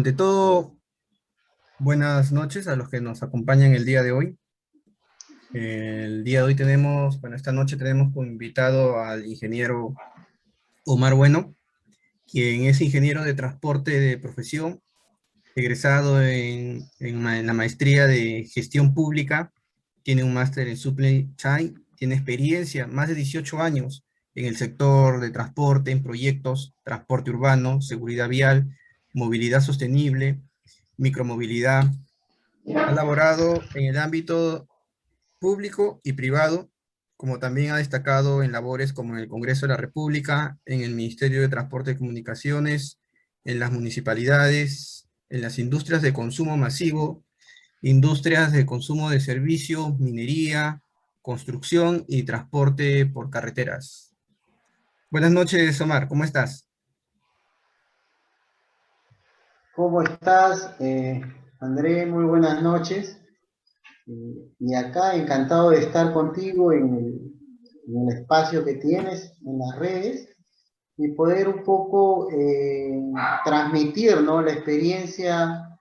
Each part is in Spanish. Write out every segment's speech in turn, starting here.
Ante todo, buenas noches a los que nos acompañan el día de hoy. El día de hoy tenemos, bueno, esta noche tenemos como invitado al ingeniero Omar Bueno, quien es ingeniero de transporte de profesión, egresado en la maestría de gestión pública, tiene un máster en supply chain, tiene experiencia, más de 18 años en el sector de transporte, en proyectos, transporte urbano, seguridad vial, movilidad sostenible, micromovilidad. Ha laborado en el ámbito público y privado, como también ha destacado en labores como en el Congreso de la República, en el Ministerio de Transporte y Comunicaciones, en las municipalidades, en las industrias de consumo masivo, industrias de consumo de servicios, minería, construcción y transporte por carreteras. Buenas noches, Omar, ¿cómo estás? ¿Cómo estás, André? Muy buenas noches. Y acá encantado de estar contigo en el espacio que tienes en las redes y poder un poco transmitir, ¿no?, la experiencia,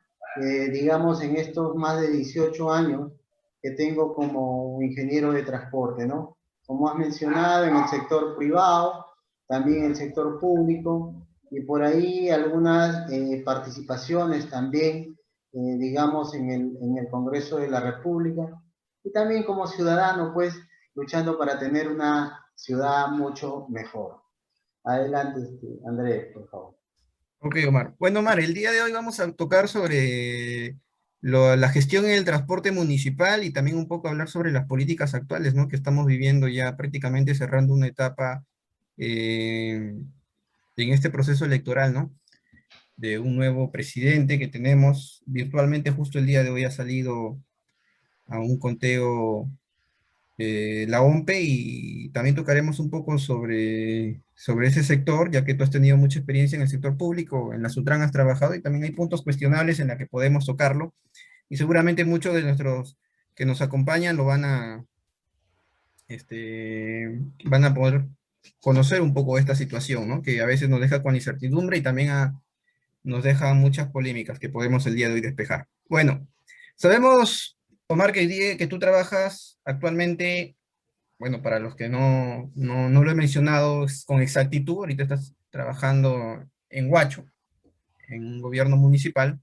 digamos, en estos más de 18 años que tengo como ingeniero de transporte, ¿no? Como has mencionado, en el sector privado, también en el sector público, y por ahí algunas participaciones también, digamos, en el Congreso de la República, y también como ciudadano, pues, luchando para tener una ciudad mucho mejor. Adelante, Andrés, por favor. Ok, Omar. Bueno, Omar, el día de hoy vamos a tocar sobre la gestión en el transporte municipal y también un poco hablar sobre las políticas actuales, ¿no? Que estamos viviendo ya prácticamente cerrando una etapa en este proceso electoral, ¿no? De un nuevo presidente que tenemos. Virtualmente justo el día de hoy ha salido a un conteo la OMPE y también tocaremos un poco sobre ese sector, ya que tú has tenido mucha experiencia en el sector público, en la Sutran has trabajado y también hay puntos cuestionables en la que podemos tocarlo y seguramente muchos de nuestros que nos acompañan lo van a poder conocer un poco esta situación, ¿no? Que a veces nos deja con incertidumbre y también nos deja muchas polémicas que podemos el día de hoy despejar. Bueno, sabemos, Omar, que tú trabajas actualmente, bueno, para los que no lo he mencionado con exactitud, ahorita estás trabajando en Huacho, en un gobierno municipal,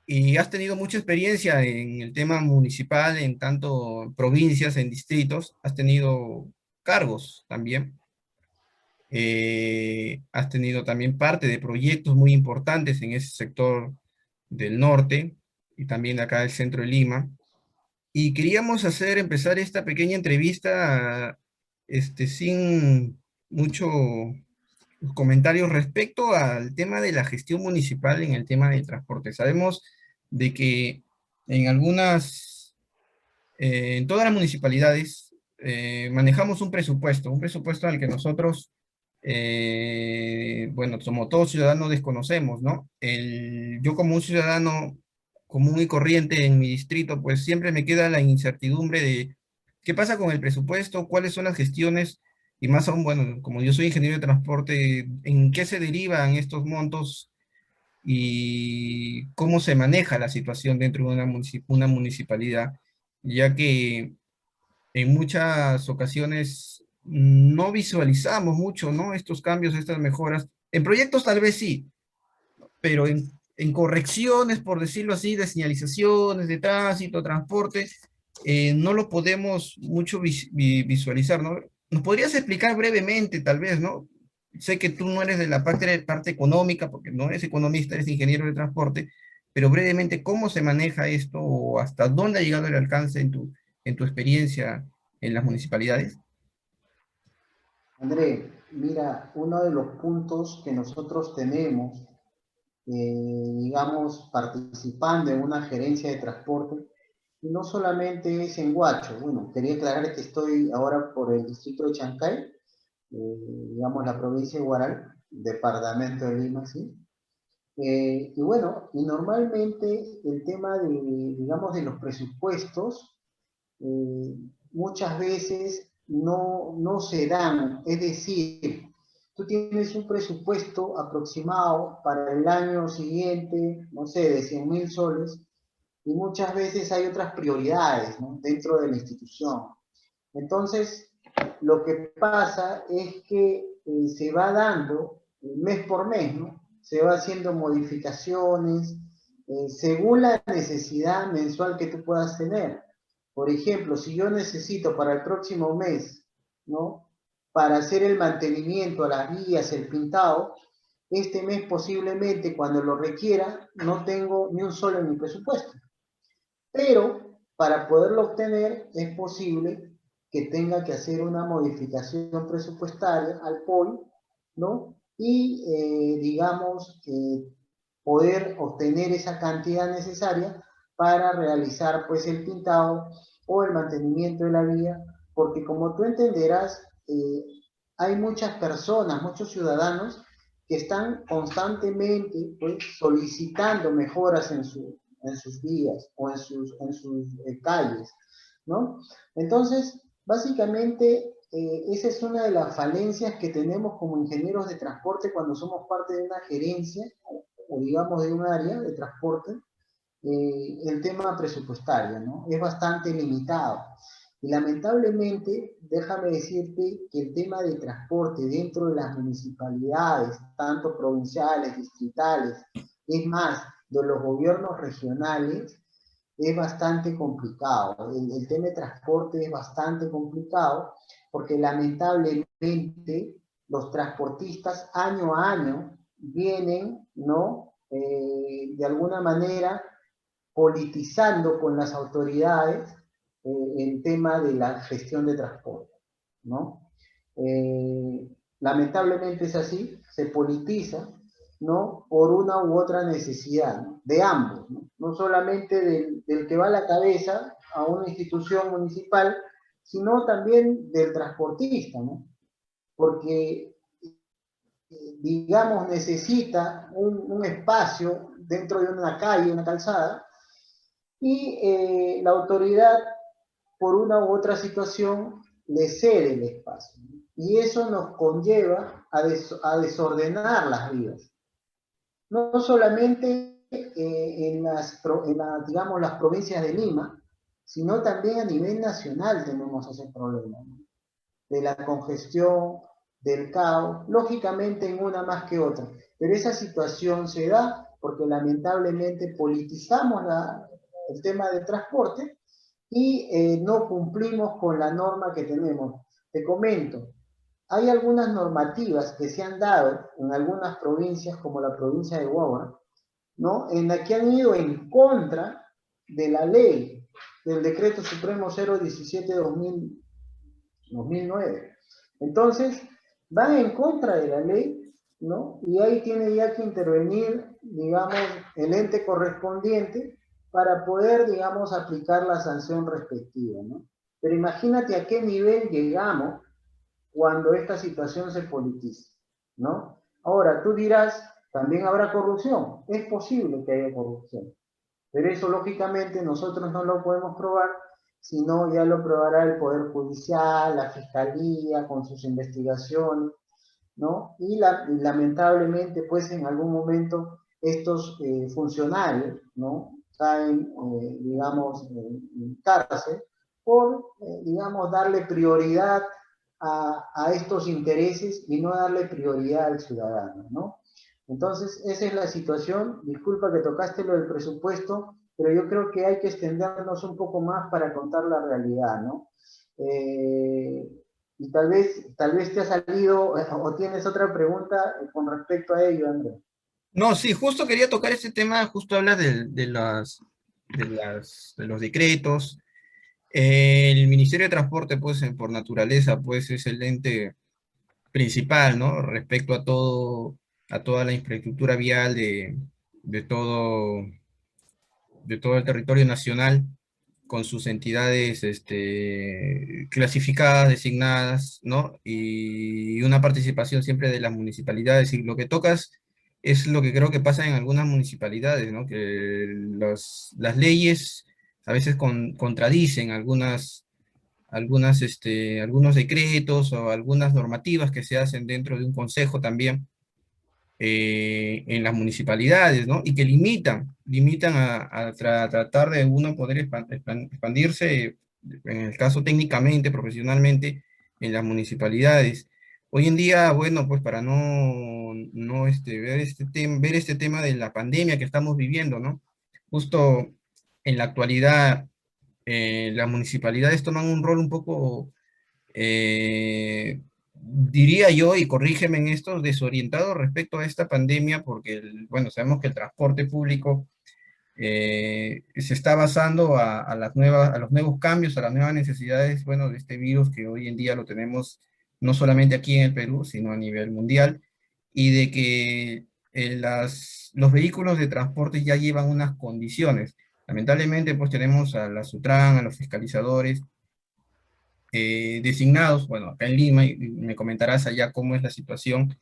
y has tenido mucha experiencia en el tema municipal, en tanto provincias, en distritos, has tenido cargos también, has tenido también parte de proyectos muy importantes en ese sector del norte y también de acá del centro de Lima. Y queríamos empezar esta pequeña entrevista, sin mucho comentarios respecto al tema de la gestión municipal en el tema del transporte. Sabemos de que en en todas las municipalidades, manejamos un presupuesto al que nosotros, bueno, como todos ciudadanos desconocemos, ¿no? Yo como un ciudadano común y corriente en mi distrito, pues siempre me queda la incertidumbre de qué pasa con el presupuesto, cuáles son las gestiones, y más aún, bueno, como yo soy ingeniero de transporte, en qué se derivan estos montos y cómo se maneja la situación dentro de una municipalidad, ya que en muchas ocasiones no visualizamos mucho, ¿no? Estos cambios, estas mejoras. En proyectos tal vez sí, pero en correcciones, por decirlo así, de señalizaciones, de tránsito, transporte, no lo podemos mucho visualizar, ¿no? ¿Nos podrías explicar brevemente, tal vez, ¿no? Sé que tú no eres de la parte económica, porque no eres economista, eres ingeniero de transporte, pero brevemente, ¿cómo se maneja esto o hasta dónde ha llegado el alcance en tu experiencia en las municipalidades? André, mira, uno de los puntos que nosotros tenemos, digamos, participando en una gerencia de transporte, y no solamente es en Huacho. Bueno, quería aclarar que estoy ahora por el distrito de Chancay, digamos la provincia de Huaral, departamento de Lima, ¿sí? Y bueno, y normalmente el tema de, digamos, de los presupuestos, eh, muchas veces no se dan. Es decir, tú tienes un presupuesto aproximado para el año siguiente, no sé, de 100.000 soles, y muchas veces hay otras prioridades, ¿no?, dentro de la institución. Entonces, lo que pasa es que se va dando mes por mes, ¿no? Se va haciendo modificaciones según la necesidad mensual que tú puedas tener. Por ejemplo, si yo necesito para el próximo mes, ¿no?, para hacer el mantenimiento a las vías, el pintado, este mes posiblemente cuando lo requiera no tengo ni un solo en mi presupuesto. Pero para poderlo obtener es posible que tenga que hacer una modificación presupuestaria al POI, ¿no? Y, digamos, poder obtener esa cantidad necesaria para realizar, pues, el pintado o el mantenimiento de la vía, porque como tú entenderás, hay muchas personas, muchos ciudadanos que están constantemente, pues, solicitando mejoras en sus vías o en sus calles, ¿no? Entonces, básicamente, esa es una de las falencias que tenemos como ingenieros de transporte cuando somos parte de una gerencia o digamos de un área de transporte, el tema presupuestario, ¿no? Es bastante limitado. Y lamentablemente, déjame decirte que el tema de transporte dentro de las municipalidades, tanto provinciales, distritales, es más, de los gobiernos regionales, es bastante complicado. El tema de transporte es bastante complicado porque lamentablemente los transportistas año a año vienen, ¿no? De alguna manera politizando con las autoridades el tema de la gestión de transporte, ¿no? Lamentablemente es así, se politiza, ¿no?, por una u otra necesidad, ¿no?, de ambos, ¿no? No solamente del que va a la cabeza a una institución municipal, sino también del transportista, ¿no? Porque, digamos, necesita un espacio dentro de una calle, una calzada, y la autoridad, por una u otra situación, le cede el espacio. Y eso nos conlleva a desordenar las vías. No solamente digamos, las provincias de Lima, sino también a nivel nacional tenemos ese problema, ¿no?, de la congestión, del caos, lógicamente en una más que otra. Pero esa situación se da porque lamentablemente politizamos el tema del transporte y no cumplimos con la norma que tenemos. Te comento, hay algunas normativas que se han dado en algunas provincias, como la provincia de Huaura, ¿no?, en la que han ido en contra de la ley, del Decreto Supremo 017-2009. Entonces, van en contra de la ley, ¿no? Y ahí tiene ya que intervenir, digamos, el ente correspondiente para poder, digamos, aplicar la sanción respectiva, ¿no? Pero imagínate a qué nivel llegamos cuando esta situación se politiza, ¿no? Ahora, tú dirás, también habrá corrupción. Es posible que haya corrupción, pero eso lógicamente nosotros no lo podemos probar, sino ya lo probará el Poder Judicial, la Fiscalía, con sus investigaciones, ¿no? Y lamentablemente, pues en algún momento estos funcionarios, ¿no?, caen, digamos, en cárcel por, digamos, darle prioridad a estos intereses y no darle prioridad al ciudadano, ¿no? Entonces, esa es la situación. Disculpa que tocaste lo del presupuesto, pero yo creo que hay que extendernos un poco más para contar la realidad, ¿no? Eh, y tal vez te ha salido o tienes otra pregunta con respecto a ello, Andrés. No, sí, justo quería tocar este tema, justo hablas de los decretos. El Ministerio de Transporte, pues, por naturaleza, pues, es el ente principal, ¿no? Respecto a todo, a toda la infraestructura vial de todo, de todo el territorio nacional, con sus entidades clasificadas, designadas, ¿no? Y una participación siempre de las municipalidades. Y lo que tocas es lo que creo que pasa en algunas municipalidades, ¿no? Que las leyes a veces contradicen algunos decretos o algunas normativas que se hacen dentro de un consejo también en las municipalidades, ¿no? Y que limitan a tratar de uno poder expandirse, en el caso técnicamente, profesionalmente, en las municipalidades. Hoy en día, bueno, pues para no ver este tema de la pandemia que estamos viviendo, ¿no? Justo en la actualidad, las municipalidades toman un rol un poco diría yo, y corrígeme en esto, desorientado respecto a esta pandemia, porque, bueno, sabemos que el transporte público se está basando a los nuevos cambios, a las nuevas necesidades, bueno, de este virus que hoy en día lo tenemos no solamente aquí en el Perú, sino a nivel mundial, y de que los vehículos de transporte ya llevan unas condiciones. Lamentablemente, pues tenemos a la Sutran, a los fiscalizadores, designados, bueno, acá en Lima, y me comentarás allá cómo es la situación,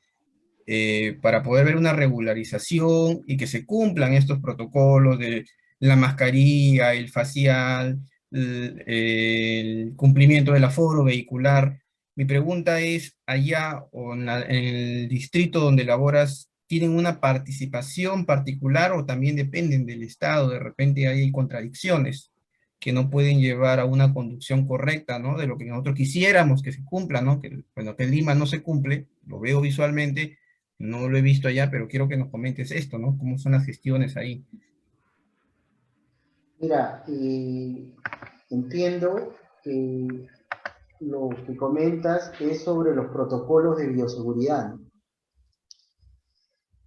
para poder ver una regularización y que se cumplan estos protocolos de la mascarilla, el facial, el cumplimiento del aforo vehicular. Mi pregunta es, allá o en el distrito donde laboras, ¿tienen una participación particular o también dependen del Estado? De repente hay contradicciones que no pueden llevar a una conducción correcta, ¿no? De lo que nosotros quisiéramos que se cumpla, ¿no? Que, bueno, que en Lima no se cumple, lo veo visualmente, no lo he visto allá, pero quiero que nos comentes esto, ¿no? ¿Cómo son las gestiones ahí? Mira, entiendo que lo que comentas es sobre los protocolos de bioseguridad, ¿no?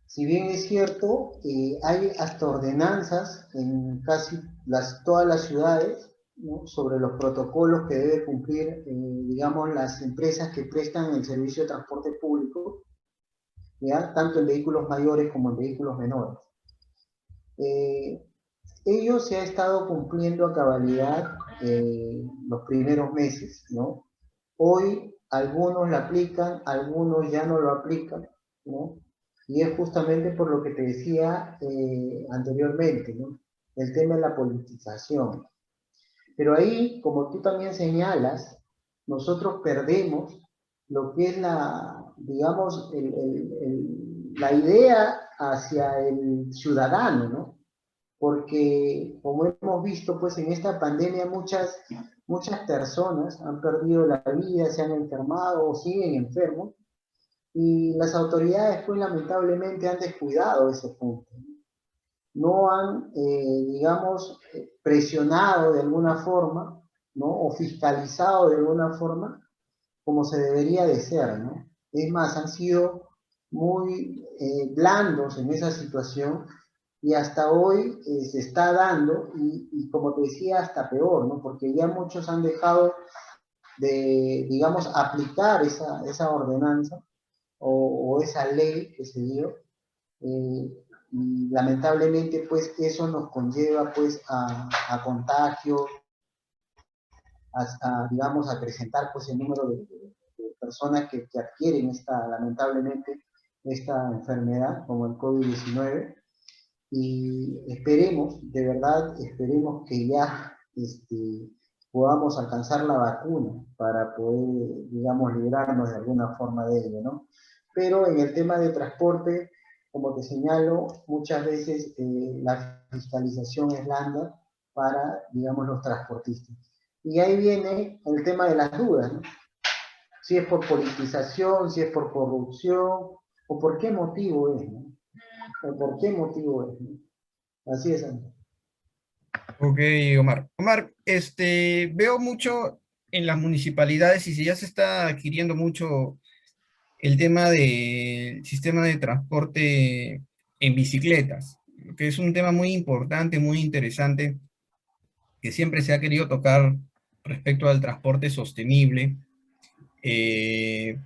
Si bien es cierto, hay hasta ordenanzas en casi todas las ciudades, ¿no? Sobre los protocolos que debe cumplir, digamos, las empresas que prestan el servicio de transporte público, ¿ya? Tanto en vehículos mayores como en vehículos menores. Eh, Ello se ha estado cumpliendo a cabalidad los primeros meses, ¿no? Hoy algunos lo aplican, algunos ya no lo aplican, ¿no? Y es justamente por lo que te decía anteriormente, ¿no? El tema de la politización. Pero ahí, como tú también señalas, nosotros perdemos lo que es digamos, la idea hacia el ciudadano, ¿no? Porque como hemos visto, pues en esta pandemia muchas personas han perdido la vida, se han enfermado o siguen enfermos, y las autoridades, pues lamentablemente han descuidado ese punto. No han, digamos, presionado de alguna forma, ¿no? O fiscalizado de alguna forma como se debería de ser, ¿no? Es más, han sido muy blandos en esa situación y hasta hoy se está dando y como te decía, hasta peor, ¿no? Porque ya muchos han dejado de, digamos, aplicar esa ordenanza o esa ley que se dio. Y lamentablemente, pues, eso nos conlleva, pues, a contagio, digamos, a acrecentar, pues, el número de personas que adquieren lamentablemente, esta enfermedad, como el COVID-19. Y esperemos, de verdad, esperemos que ya podamos alcanzar la vacuna para poder, digamos, librarnos de alguna forma de ello, ¿no? Pero en el tema de transporte, como te señalo, muchas veces la fiscalización es blanda para, digamos, los transportistas. Y ahí viene el tema de las dudas, ¿no? Si es por politización, si es por corrupción, o por qué motivo es, ¿no? O por qué motivo es, ¿no? Así es, Andrés. Ok, Omar. Omar, veo mucho en las municipalidades y si ya se está adquiriendo mucho el tema del sistema de transporte en bicicletas, que es un tema muy importante, muy interesante, que siempre se ha querido tocar respecto al transporte sostenible.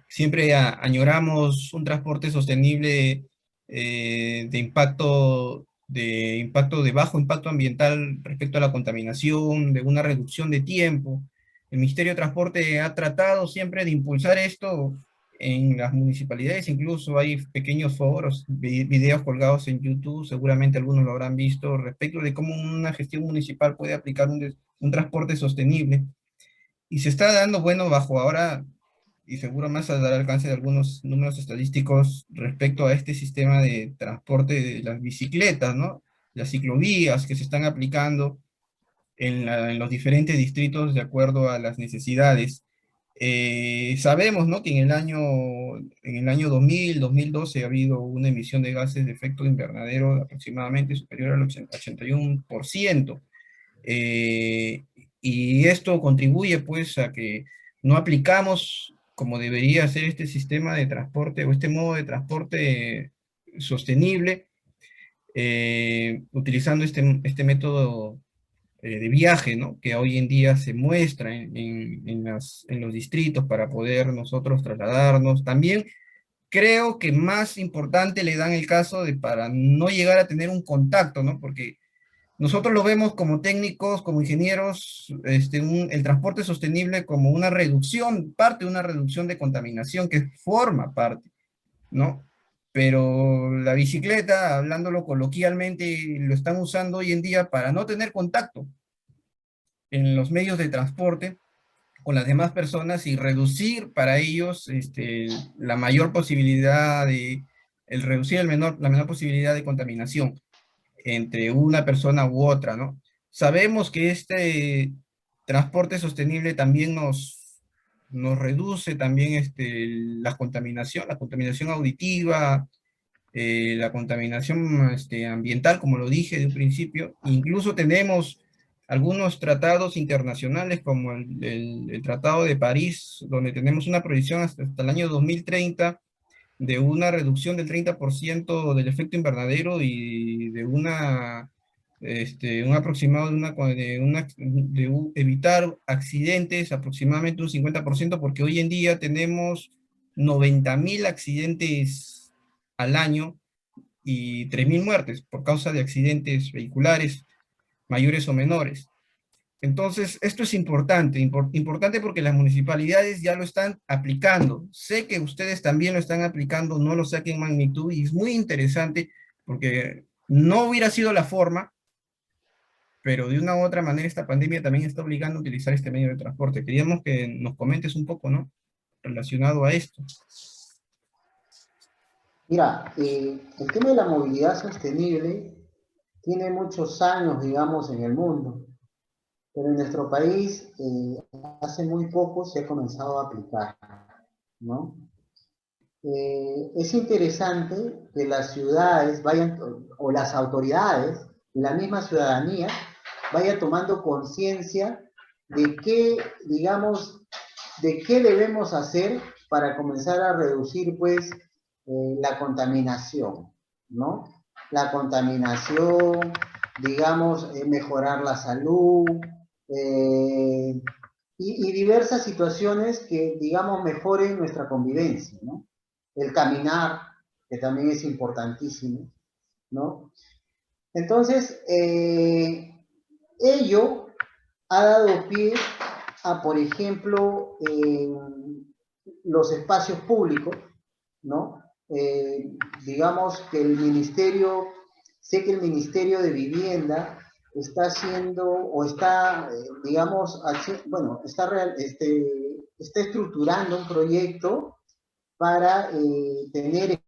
Siempre añoramos un transporte sostenible de impacto de bajo impacto ambiental respecto a la contaminación, de una reducción de tiempo. El Ministerio de Transporte ha tratado siempre de impulsar esto en las municipalidades, incluso hay pequeños foros, videos colgados en YouTube, seguramente algunos lo habrán visto, respecto de cómo una gestión municipal puede aplicar un transporte sostenible. y se está dando, bueno, bajo ahora, y seguro más al dar alcance de algunos números estadísticos respecto a este sistema de transporte de las bicicletas, ¿no? Las ciclovías que se están aplicando en los diferentes distritos de acuerdo a las necesidades. Sabemos, ¿no?, que en el año 2000, 2012 ha habido una emisión de gases de efecto invernadero aproximadamente superior al 81%. eh, y esto contribuye pues a que no aplicamos como debería ser este sistema de transporte o este modo de transporte sostenible, utilizando este método de viaje, ¿no? Que hoy en día se muestra en los distritos para poder nosotros trasladarnos. También creo que más importante le dan el caso de para no llegar a tener un contacto, ¿no? Porque nosotros lo vemos como técnicos, como ingenieros, el transporte sostenible como una reducción, parte de una reducción de contaminación que forma parte, ¿no? Pero la bicicleta, hablándolo coloquialmente, lo están usando hoy en día para no tener contacto en los medios de transporte con las demás personas y reducir para ellos la mayor posibilidad el reducir la menor posibilidad de contaminación entre una persona u otra, ¿no? Sabemos que este transporte sostenible también nos reduce también la contaminación auditiva, la contaminación ambiental, como lo dije de un principio. Incluso tenemos algunos tratados internacionales como el Tratado de París, donde tenemos una proyección hasta el año 2030 de una reducción del 30% del efecto invernadero y de un aproximado evitar accidentes aproximadamente un 50%, porque hoy en día tenemos 90.000 accidentes al año y 3.000 muertes por causa de accidentes vehiculares mayores o menores. Entonces, esto es importante, importante porque las municipalidades ya lo están aplicando. Sé que ustedes también lo están aplicando, no lo sé a qué magnitud, y es muy interesante porque no hubiera sido la forma, pero de una u otra manera esta pandemia también está obligando a utilizar este medio de transporte. Queríamos que nos comentes un poco, ¿no?, relacionado a esto. Mira, el tema de la movilidad sostenible tiene muchos años, digamos, en el mundo, pero en nuestro país hace muy poco se ha comenzado a aplicar, ¿no? Es interesante que las ciudades vayan, o las autoridades, la misma ciudadanía, vaya tomando conciencia de qué, digamos, de qué debemos hacer para comenzar a reducir, pues, la contaminación, ¿no? La contaminación, digamos, mejorar la salud, eh, y diversas situaciones que, digamos, mejoren nuestra convivencia, ¿no? El caminar, que también es importantísimo, ¿no? Entonces, ello ha dado pie a, por ejemplo, los espacios públicos, ¿no? Digamos que el ministerio, sé que el Ministerio de Vivienda está haciendo, o está, digamos, bueno, está estructurando un proyecto para tener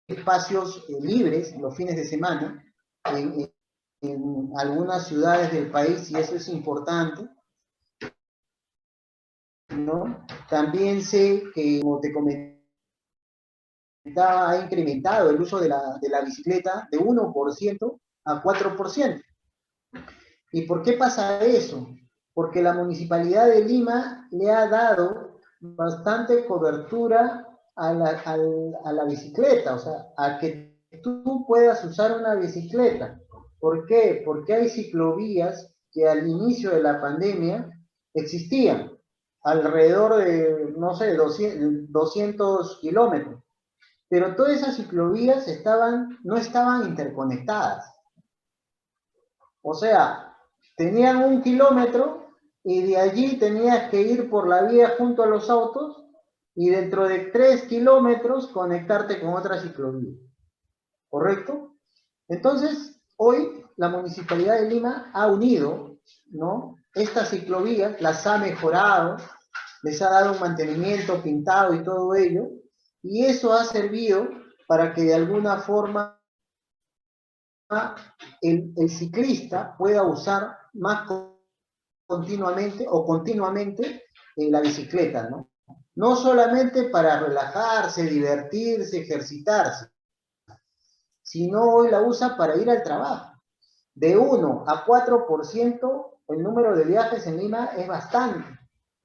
espacios libres los fines de semana en, en algunas ciudades del país, y eso es importante, ¿no? También sé que, como te comentaba, ha incrementado el uso de la bicicleta de 1% a 4%. ¿Y por qué pasa eso? Porque la Municipalidad de Lima le ha dado bastante cobertura a la bicicleta, o sea, a que tú puedas usar una bicicleta. ¿Por qué? Porque hay ciclovías que al inicio de la pandemia existían, alrededor de, no sé, 200 kilómetros, pero todas esas ciclovías no estaban interconectadas. O sea, tenían 1 kilómetro y de allí tenías que ir por la vía junto a los autos y dentro de 3 kilómetros conectarte con otra ciclovía. ¿Correcto? Entonces, hoy la Municipalidad de Lima ha unido, ¿no?, estas ciclovías las ha mejorado, les ha dado un mantenimiento, pintado y todo ello, y eso ha servido para que de alguna forma el ciclista pueda usar más continuamente la bicicleta, ¿no? No solamente para relajarse, divertirse, ejercitarse, sino hoy la usa para ir al trabajo. De 1 a 4% el número de viajes en Lima es bastante.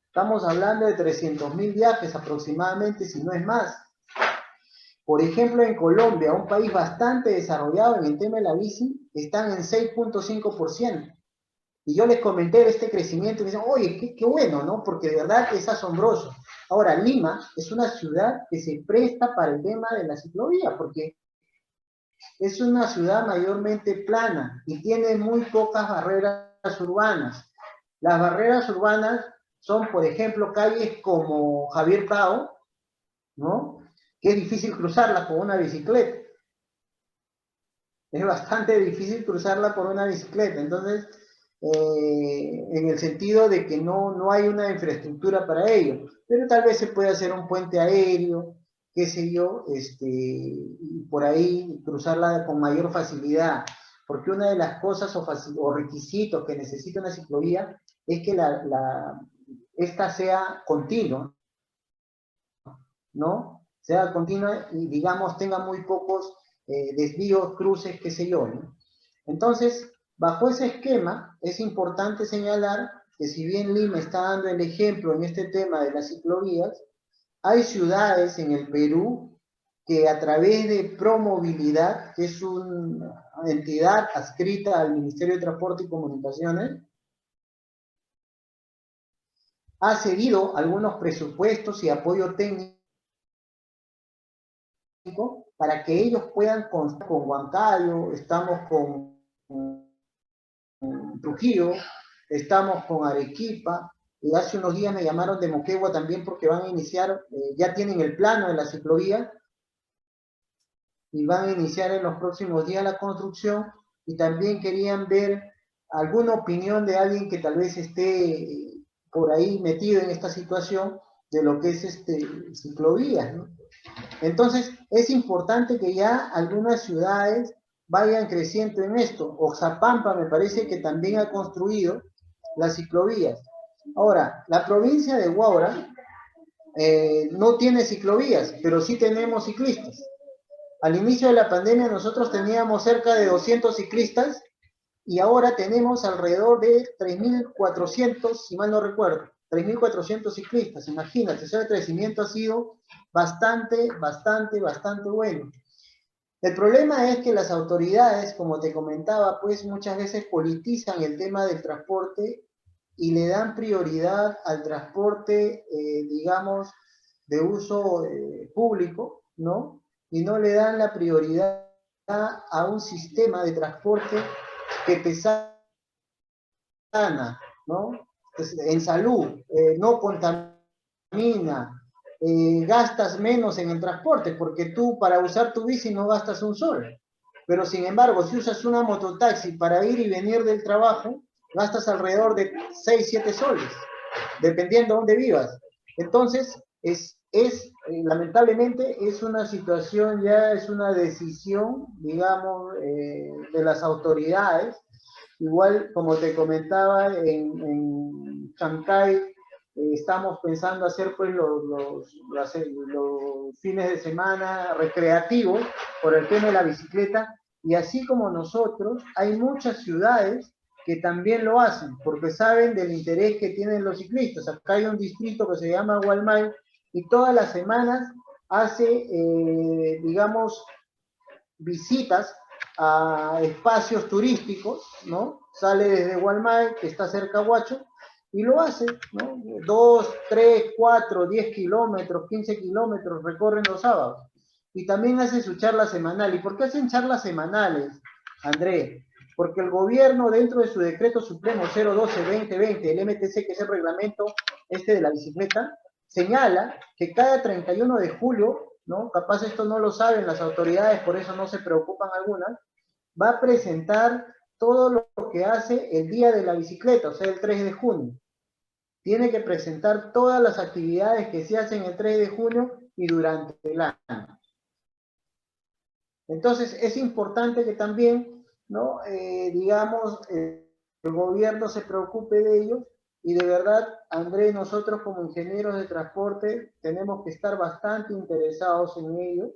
Estamos hablando de 300.000 viajes aproximadamente, si no es más. Por ejemplo, en Colombia, un país bastante desarrollado en el tema de la bici, están en 6.5%. Y yo les comenté de este crecimiento y me dicen, oye, qué bueno, ¿no? Porque de verdad es asombroso. Ahora, Lima es una ciudad que se presta para el tema de la ciclovía, porque es una ciudad mayormente plana y tiene muy pocas barreras urbanas. Las barreras urbanas son, por ejemplo, calles como Javier Prado, ¿no? Que es difícil cruzarla con una bicicleta. Es bastante difícil cruzarla por una bicicleta. Entonces, en el sentido de que no hay una infraestructura para ello. Pero tal vez se puede hacer un puente aéreo, qué sé yo, y por ahí cruzarla con mayor facilidad. Porque una de las cosas o requisitos que necesita una ciclovía es que esta sea continua, ¿no? Sea continua y, digamos, tenga muy pocos desvíos, cruces, qué sé yo, ¿no? Entonces, bajo ese esquema, es importante señalar que si bien Lima está dando el ejemplo en este tema de las ciclovías, hay ciudades en el Perú que a través de Promovilidad, que es una entidad adscrita al Ministerio de Transporte y Comunicaciones, ha cedido algunos presupuestos y apoyo técnico para que ellos puedan contar con Huancayo, estamos con Trujillo, estamos con Arequipa, y hace unos días me llamaron de Moquegua también porque van a iniciar, ya tienen el plano de la ciclovía, y van a iniciar en los próximos días la construcción, y también querían ver alguna opinión de alguien que tal vez esté por ahí metido en esta situación de lo que es ciclovías, ¿no? Entonces, es importante que ya algunas ciudades vayan creciendo en esto. Oxapampa me parece que también ha construido las ciclovías. Ahora, la provincia de Huaura no tiene ciclovías, pero sí tenemos ciclistas. Al inicio de la pandemia nosotros teníamos cerca de 200 ciclistas y ahora tenemos alrededor de 3.400, si mal no recuerdo, 3.400 ciclistas. Imagínate, ese crecimiento ha sido bastante bueno. El problema es que las autoridades, como te comentaba, pues muchas veces politizan el tema del transporte y le dan prioridad al transporte, digamos, de uso público, ¿no? Y no le dan la prioridad a un sistema de transporte que te sana, ¿no? En salud, no contamina, gastas menos en el transporte, porque tú para usar tu bici no gastas un sol. Pero sin embargo, si usas una mototaxi para ir y venir del trabajo, gastas alrededor de 6, 7 soles, dependiendo de dónde vivas. Entonces, lamentablemente, es una situación ya, es una decisión, digamos, de las autoridades. Igual, como te comentaba, en Chancay estamos pensando hacer pues los fines de semana recreativos por el tema de la bicicleta, y así como nosotros, hay muchas ciudades que también lo hacen, porque saben del interés que tienen los ciclistas. Acá hay un distrito que se llama Gualmay, y todas las semanas hace, digamos, visitas a espacios turísticos, ¿no? Sale desde Gualmay, que está cerca de Huacho, y lo hace, ¿no? 2, 3, 4, 10 kilómetros, 15 kilómetros, recorren los sábados. Y también hace su charla semanal. ¿Y por qué hacen charlas semanales, André? Porque el gobierno, dentro de su decreto supremo 012-2020, el MTC, que es el reglamento de la bicicleta, señala que cada 31 de julio, ¿no? Capaz esto no lo saben las autoridades, por eso no se preocupan algunas, va a presentar todo lo que hace el día de la bicicleta, o sea, el 3 de junio. Tiene que presentar todas las actividades que se hacen el 3 de junio y durante el año. Entonces, es importante que también, ¿no? Digamos, el gobierno se preocupe de ellos y de verdad, Andrés, nosotros como ingenieros de transporte tenemos que estar bastante interesados en ello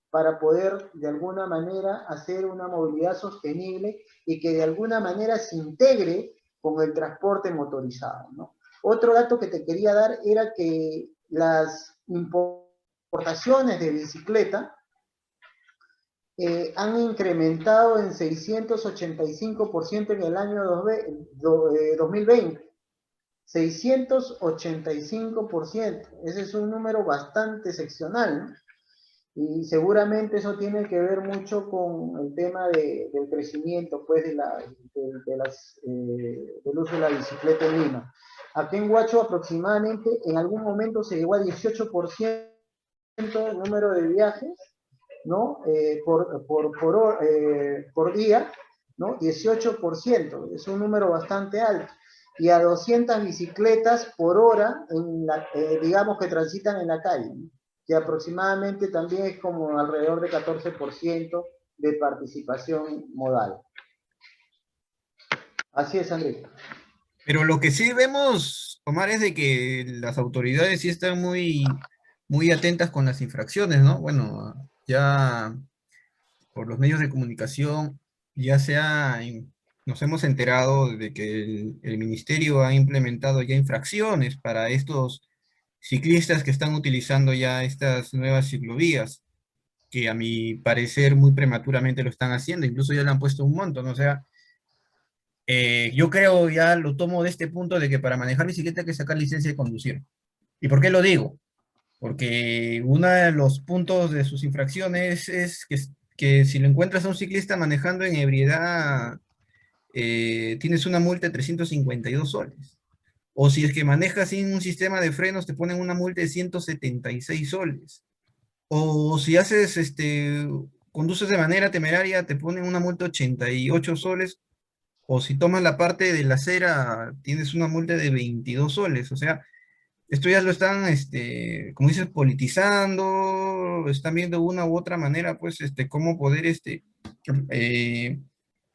para poder de alguna manera hacer una movilidad sostenible y que de alguna manera se integre con el transporte motorizado, ¿no? Otro dato que te quería dar era que las importaciones de bicicleta han incrementado en 685% en el año 2020. 685%. Ese es un número bastante excepcional, ¿no? Y seguramente eso tiene que ver mucho con el tema del crecimiento, pues, del uso de la bicicleta en Lima. Aquí en Huacho aproximadamente en algún momento se llegó a 18% el número de viajes, ¿no? Por día, ¿no? 18%, es un número bastante alto. Y a 200 bicicletas por hora, digamos que transitan en la calle, ¿no? Que aproximadamente también es como alrededor de 14% de participación modal. Así es, Andrés. Pero lo que sí vemos, Omar, es de que las autoridades sí están muy atentas con las infracciones, ¿no? Bueno, ya por los medios de comunicación ya nos hemos enterado de que el ministerio ha implementado ya infracciones para estos ciclistas que están utilizando ya estas nuevas ciclovías, que a mi parecer muy prematuramente lo están haciendo, incluso ya le han puesto un monto, ¿no? O sea, yo creo, ya lo tomo de este punto de que para manejar bicicleta hay que sacar licencia de conducir. ¿Y por qué lo digo? Porque uno de los puntos de sus infracciones es que si lo encuentras a un ciclista manejando en ebriedad, tienes una multa de 352 soles. O si es que manejas sin un sistema de frenos, te ponen una multa de 176 soles. O si conduces de manera temeraria, te ponen una multa de 88 soles. O si tomas la parte de la acera, tienes una multa de 22 soles. O sea, esto ya lo están, como dices, politizando, están viendo de una u otra manera, pues, cómo poder, eh,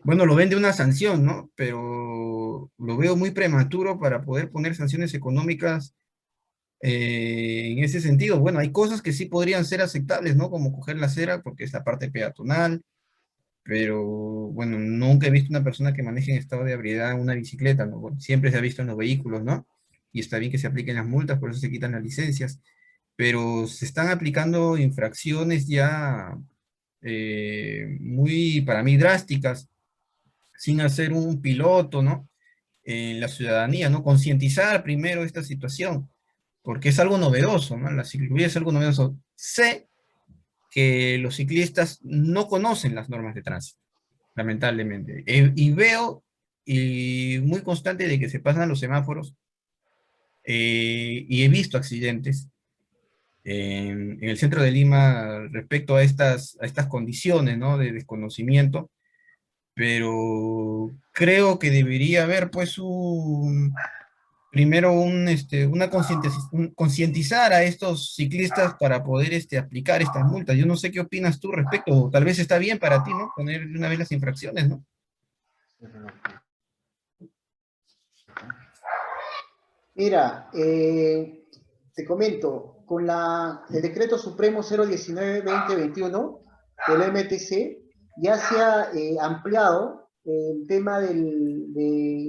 bueno, lo ven de una sanción, ¿no? Pero lo veo muy prematuro para poder poner sanciones económicas en ese sentido. Bueno, hay cosas que sí podrían ser aceptables, ¿no? Como coger la acera, porque es la parte peatonal, pero bueno, nunca he visto una persona que maneje en estado de ebriedad una bicicleta, ¿no? Bueno, siempre se ha visto en los vehículos, ¿no? Y está bien que se apliquen las multas, por eso se quitan las licencias, pero se están aplicando infracciones ya muy, para mí, drásticas, sin hacer un piloto, ¿no? En la ciudadanía, ¿no? Concientizar primero esta situación, porque es algo novedoso, ¿no? La ciclovía es algo novedoso. Sé que los ciclistas no conocen las normas de tránsito, lamentablemente. Y veo, y muy constante de que se pasan los semáforos, y he visto accidentes en el centro de Lima respecto a estas condiciones, ¿no? De desconocimiento, pero creo que debería haber, pues, primero concientizar a estos ciclistas para poder aplicar estas multas. Yo no sé qué opinas tú respecto, o tal vez está bien para ti, ¿no? Poner de una vez las infracciones, ¿no? Mira, te comento, con el decreto supremo 019-2021 del MTC, ya se ha ampliado el tema de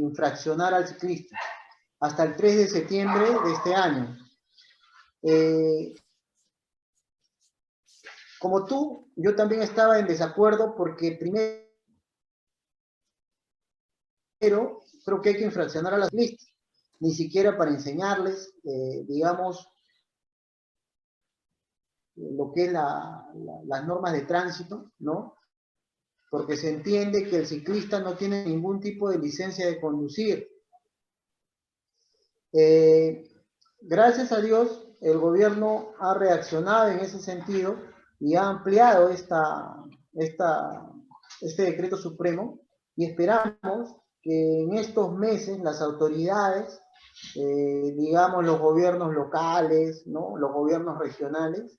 infraccionar al ciclista hasta el 3 de septiembre de este año. Como tú, yo también estaba en desacuerdo porque primero creo que hay que infraccionar a las ciclistas, ni siquiera para enseñarles, digamos, lo que es las normas de tránsito, ¿no? Porque se entiende que el ciclista no tiene ningún tipo de licencia de conducir. Gracias a Dios, el gobierno ha reaccionado en ese sentido y ha ampliado este decreto supremo y esperamos que en estos meses las autoridades, digamos los gobiernos locales, ¿no? Los gobiernos regionales,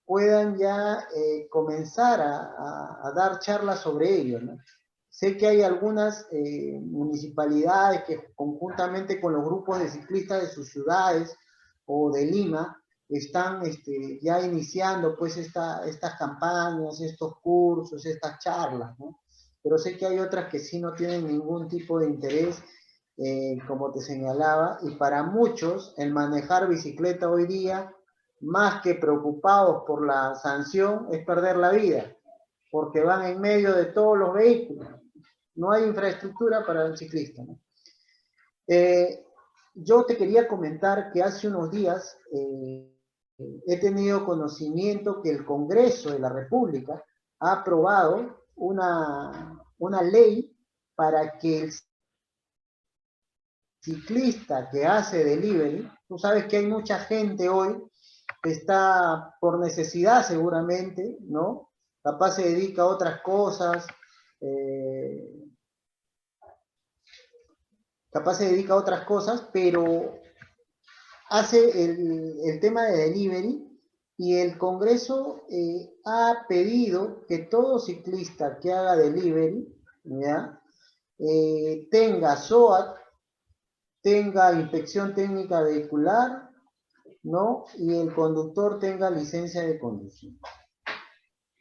puedan ya comenzar a dar charlas sobre ello, ¿no? Sé que hay algunas municipalidades que conjuntamente con los grupos de ciclistas de sus ciudades o de Lima están ya iniciando pues estas campañas, estos cursos, estas charlas, ¿no? Pero sé que hay otras que sí no tienen ningún tipo de interés, como te señalaba, y para muchos el manejar bicicleta hoy día, más que preocupados por la sanción, es perder la vida, porque van en medio de todos los vehículos. No hay infraestructura para el ciclista, ¿no? Eh, yo te quería comentar que hace unos días he tenido conocimiento que el Congreso de la República ha aprobado una ley para que el ciclista que hace delivery, tú sabes que hay mucha gente hoy que está por necesidad seguramente, ¿no? Capaz se dedica a otras cosas, eh, pero hace el tema de delivery y el Congreso ha pedido que todo ciclista que haga delivery, ¿ya? Tenga SOAT, tenga inspección técnica vehicular, ¿no? Y el conductor tenga licencia de conducción.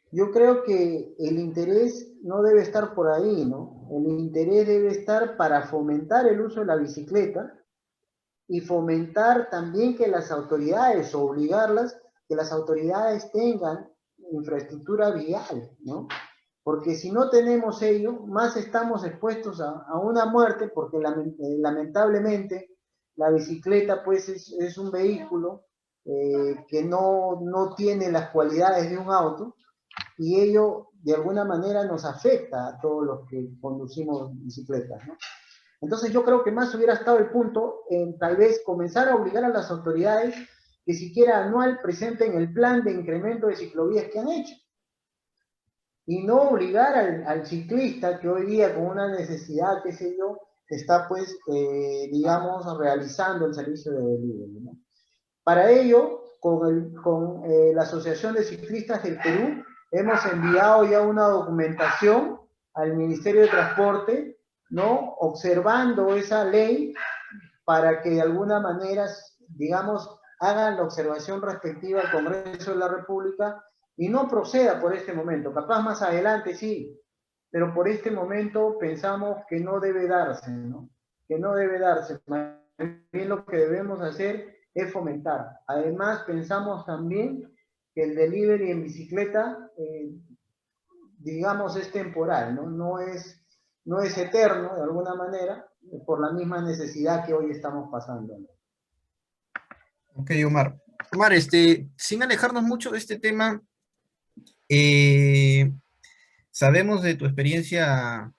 Yo creo que el interés no debe estar por ahí, ¿no? El interés debe estar para fomentar el uso de la bicicleta y fomentar también que las autoridades, o obligarlas, que las autoridades tengan infraestructura vial, ¿no? Porque si no tenemos ello, más estamos expuestos a una muerte, porque lamentablemente la bicicleta pues es un vehículo que no tiene las cualidades de un auto, y ello de alguna manera nos afecta a todos los que conducimos bicicletas, ¿no? Entonces yo creo que más hubiera estado el punto en tal vez comenzar a obligar a las autoridades que siquiera anual presenten el plan de incremento de ciclovías que han hecho. Y no obligar al ciclista que hoy día con una necesidad, qué sé yo, está pues, digamos, realizando el servicio de delivery, ¿no? Para ello, con la Asociación de Ciclistas del Perú, hemos enviado ya una documentación al Ministerio de Transporte, ¿no? Observando esa ley para que de alguna manera, digamos, hagan la observación respectiva al Congreso de la República y no proceda por este momento. Capaz más adelante sí, pero por este momento pensamos que no debe darse, ¿no? Que no debe darse. Más bien lo que debemos hacer es fomentar. Además, pensamos también que el delivery en bicicleta, digamos, es temporal, ¿no? No es eterno, de alguna manera, por la misma necesidad que hoy estamos pasando, ¿no? Ok, Omar. Omar, sin alejarnos mucho de este tema, eh, sabemos de tu experiencia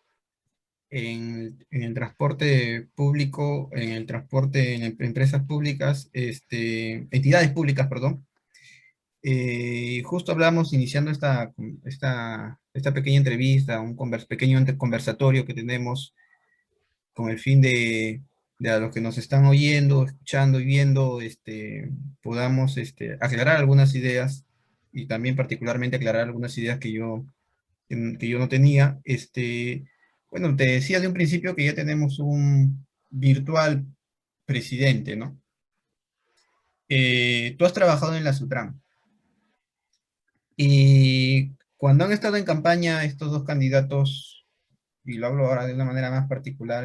en el transporte público, en el transporte en empresas públicas, entidades públicas, perdón. Justo hablamos iniciando esta pequeña entrevista, pequeño conversatorio que tenemos con el fin de a los que nos están oyendo, escuchando y viendo, podamos aclarar algunas ideas y también particularmente aclarar algunas ideas que yo no tenía. Bueno, te decía de un principio que ya tenemos un virtual presidente, ¿no? Tú has trabajado en la Sutran y cuando han estado en campaña estos dos candidatos, y lo hablo ahora de una manera más particular,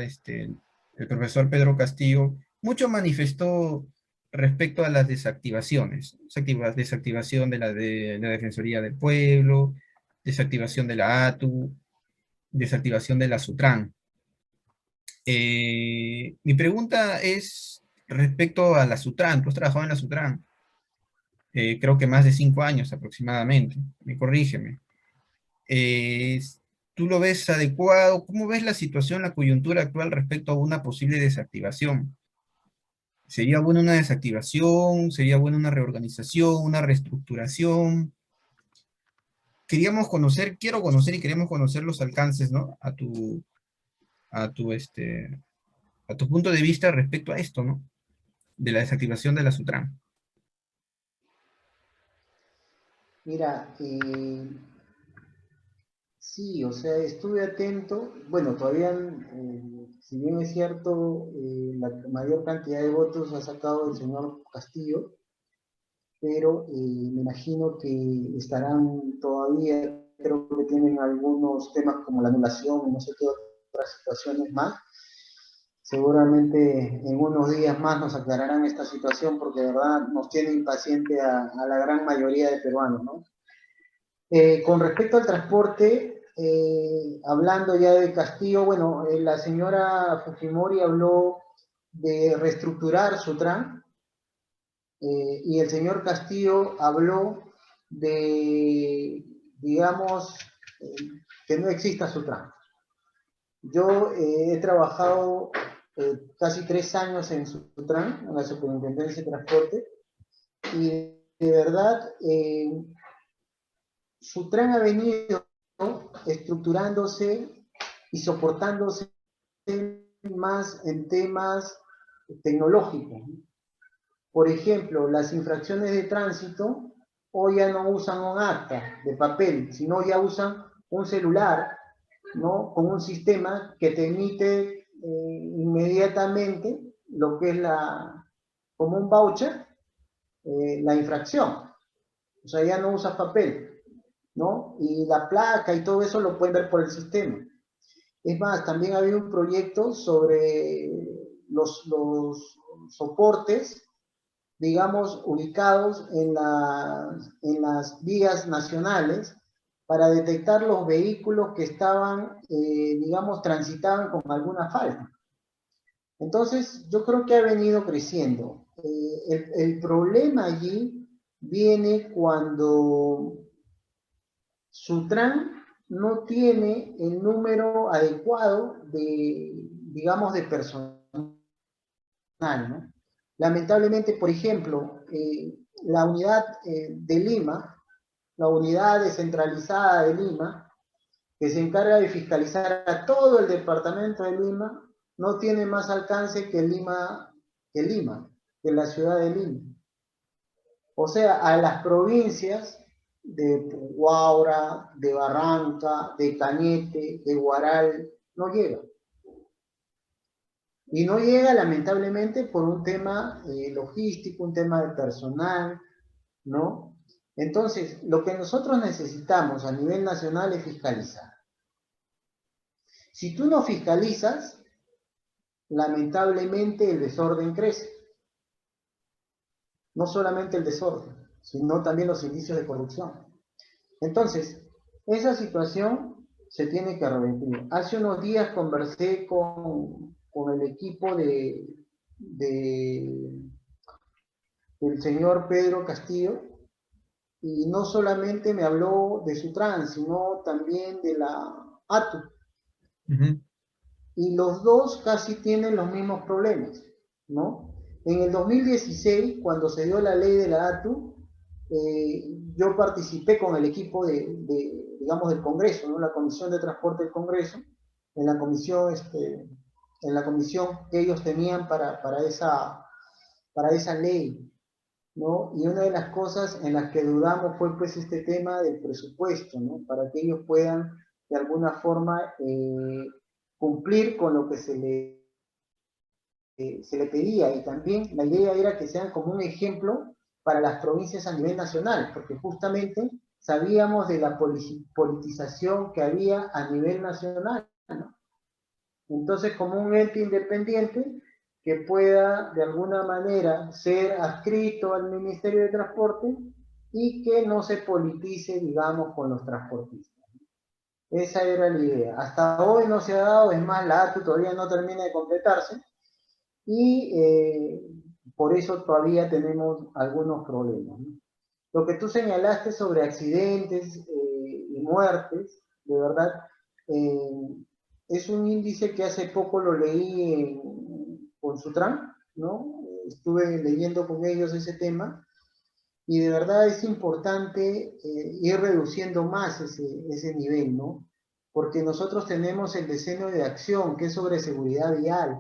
el profesor Pedro Castillo, mucho manifestó respecto a las desactivaciones, desactivación de la Defensoría del Pueblo, desactivación de la ATU, desactivación de la Sutran. Mi pregunta es respecto a la Sutran. Tú has trabajado en la Sutran, creo que más de 5 años aproximadamente, corrígeme. Eh, ¿Tú lo ves adecuado? ¿Cómo ves la situación, la coyuntura actual respecto a una posible desactivación? ¿Sería buena una desactivación? ¿Sería buena una reorganización, una reestructuración? Quiero conocer y queremos conocer los alcances, ¿no? a tu punto de vista respecto a esto, ¿no? De la desactivación de la Sutran. Mira, sí, o sea, estuve atento. Bueno, todavía, si bien es cierto, la mayor cantidad de votos ha sacado el señor Castillo, pero me imagino que estarán todavía, creo que tienen algunos temas como la anulación y no sé qué otras situaciones más. Seguramente en unos días más nos aclararán esta situación porque de verdad nos tiene impaciente a la gran mayoría de peruanos, ¿no? Con respecto al transporte, hablando ya de Castillo, bueno, la señora Fujimori habló de reestructurar Sutran, y el señor Castillo habló de, digamos, que no exista Sutran. Yo he trabajado casi 3 años en Sutran, en la Superintendencia de Transporte, y de verdad, Sutran ha venido, ¿no?, estructurándose y soportándose más en temas tecnológicos. Por ejemplo, las infracciones de tránsito hoy ya no usan un acta de papel, sino ya usan un celular, ¿no?, con un sistema que te emite inmediatamente lo que es como un voucher, la infracción. O sea, ya no usas papel, ¿no? Y la placa y todo eso lo pueden ver por el sistema. Es más, también había un proyecto sobre los soportes, digamos, ubicados en las vías nacionales para detectar los vehículos que estaban, digamos, transitaban con alguna falta. Entonces, yo creo que ha venido creciendo. El problema allí viene cuando Sutran no tiene el número adecuado de, digamos, de personal, ¿no? Lamentablemente, por ejemplo, la unidad de Lima, la unidad descentralizada de Lima, que se encarga de fiscalizar a todo el departamento de Lima, no tiene más alcance Lima, que la ciudad de Lima. O sea, a las provincias de Huaura, de Barranca, de Cañete, de Huaral, no llega. Y no llega lamentablemente por un tema logístico, un tema de personal, ¿no? Entonces, lo que nosotros necesitamos a nivel nacional es fiscalizar. Si tú no fiscalizas, lamentablemente el desorden crece. No solamente el desorden, sino también los indicios de corrupción. Entonces, esa situación se tiene que revertir. Hace unos días conversé con el equipo del señor Pedro Castillo, y no solamente me habló de Sutran, sino también de la ATU. Ujú. Y los dos casi tienen los mismos problemas, ¿no? En el 2016, cuando se dio la ley de la ATU, yo participé con el equipo digamos, del Congreso, ¿no?, la Comisión de Transporte del Congreso, en la comisión, que ellos tenían para esa ley, ¿no? Y una de las cosas en las que dudamos fue pues este tema del presupuesto, ¿no?, para que ellos puedan de alguna forma cumplir con lo que se le pedía, y también la idea era que sean como un ejemplo para las provincias a nivel nacional, porque justamente sabíamos de la politización que había a nivel nacional, ¿no? Entonces, como un ente independiente que pueda de alguna manera ser adscrito al Ministerio de Transporte y que no se politice, digamos, con los transportistas. Esa era la idea. Hasta hoy no se ha dado, es más, la ATU todavía no termina de completarse, y por eso todavía tenemos algunos problemas, ¿no? Lo que tú señalaste sobre accidentes y muertes, de verdad, eh, es un índice que hace poco lo leí con Sutran, ¿no? Estuve leyendo con ellos ese tema, y de verdad es importante ir reduciendo más ese nivel, ¿no? porque nosotros tenemos el diseño de acción que es sobre seguridad vial.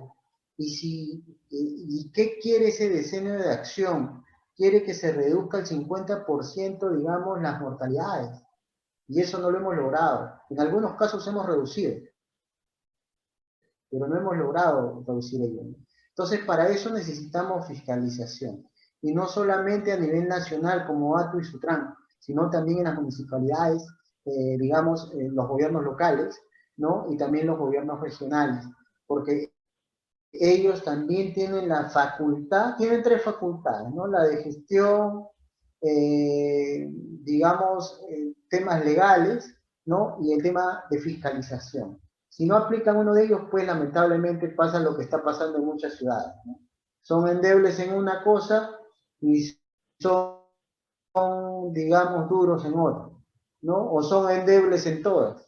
¿Y qué quiere ese diseño de acción? Quiere que se reduzca el 50%, digamos, las mortalidades. Y eso no lo hemos logrado. En algunos casos hemos reducido, pero no hemos logrado reducir ello. Entonces, para eso necesitamos fiscalización. Y no solamente a nivel nacional como ATU y Sutran, sino también en las municipalidades, digamos, los gobiernos locales, ¿no? Y también los gobiernos regionales, porque ellos también tienen la facultad, tienen tres facultades, ¿no? La de gestión, digamos, temas legales, ¿no? Y el tema de fiscalización. Si no aplican uno de ellos, pues lamentablemente pasa lo que está pasando en muchas ciudades, ¿no? Son endebles en una cosa y son, digamos, duros en otra, ¿no? O son endebles en todas,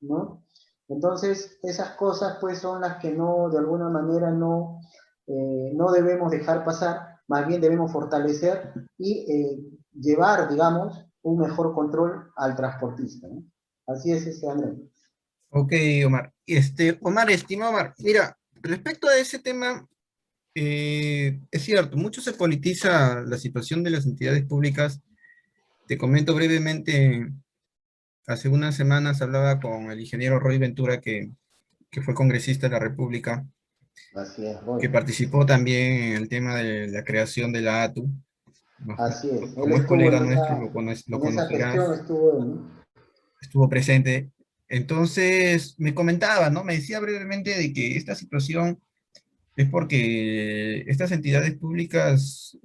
¿no? Entonces, esas cosas pues son las que no, de alguna manera no debemos dejar pasar, más bien debemos fortalecer y llevar, digamos, un mejor control al transportista, ¿no? Así es ese Andrés. Ok, Omar. Omar, estimado Omar, mira, respecto a ese tema, es cierto, mucho se politiza la situación de las entidades públicas. Te comento brevemente, hace unas semanas hablaba con el ingeniero Roy Ventura, que fue congresista de la República, Así es, Roy. que participó también en el tema de la creación de la ATU. ¿No? Así es. Él Como es estuvo colega nuestro, lo en esa gestión, conocerás, estuvo él, ¿no? estuvo presente. Entonces me comentaba, ¿no? Me decía brevemente de que esta situación es porque estas entidades públicas,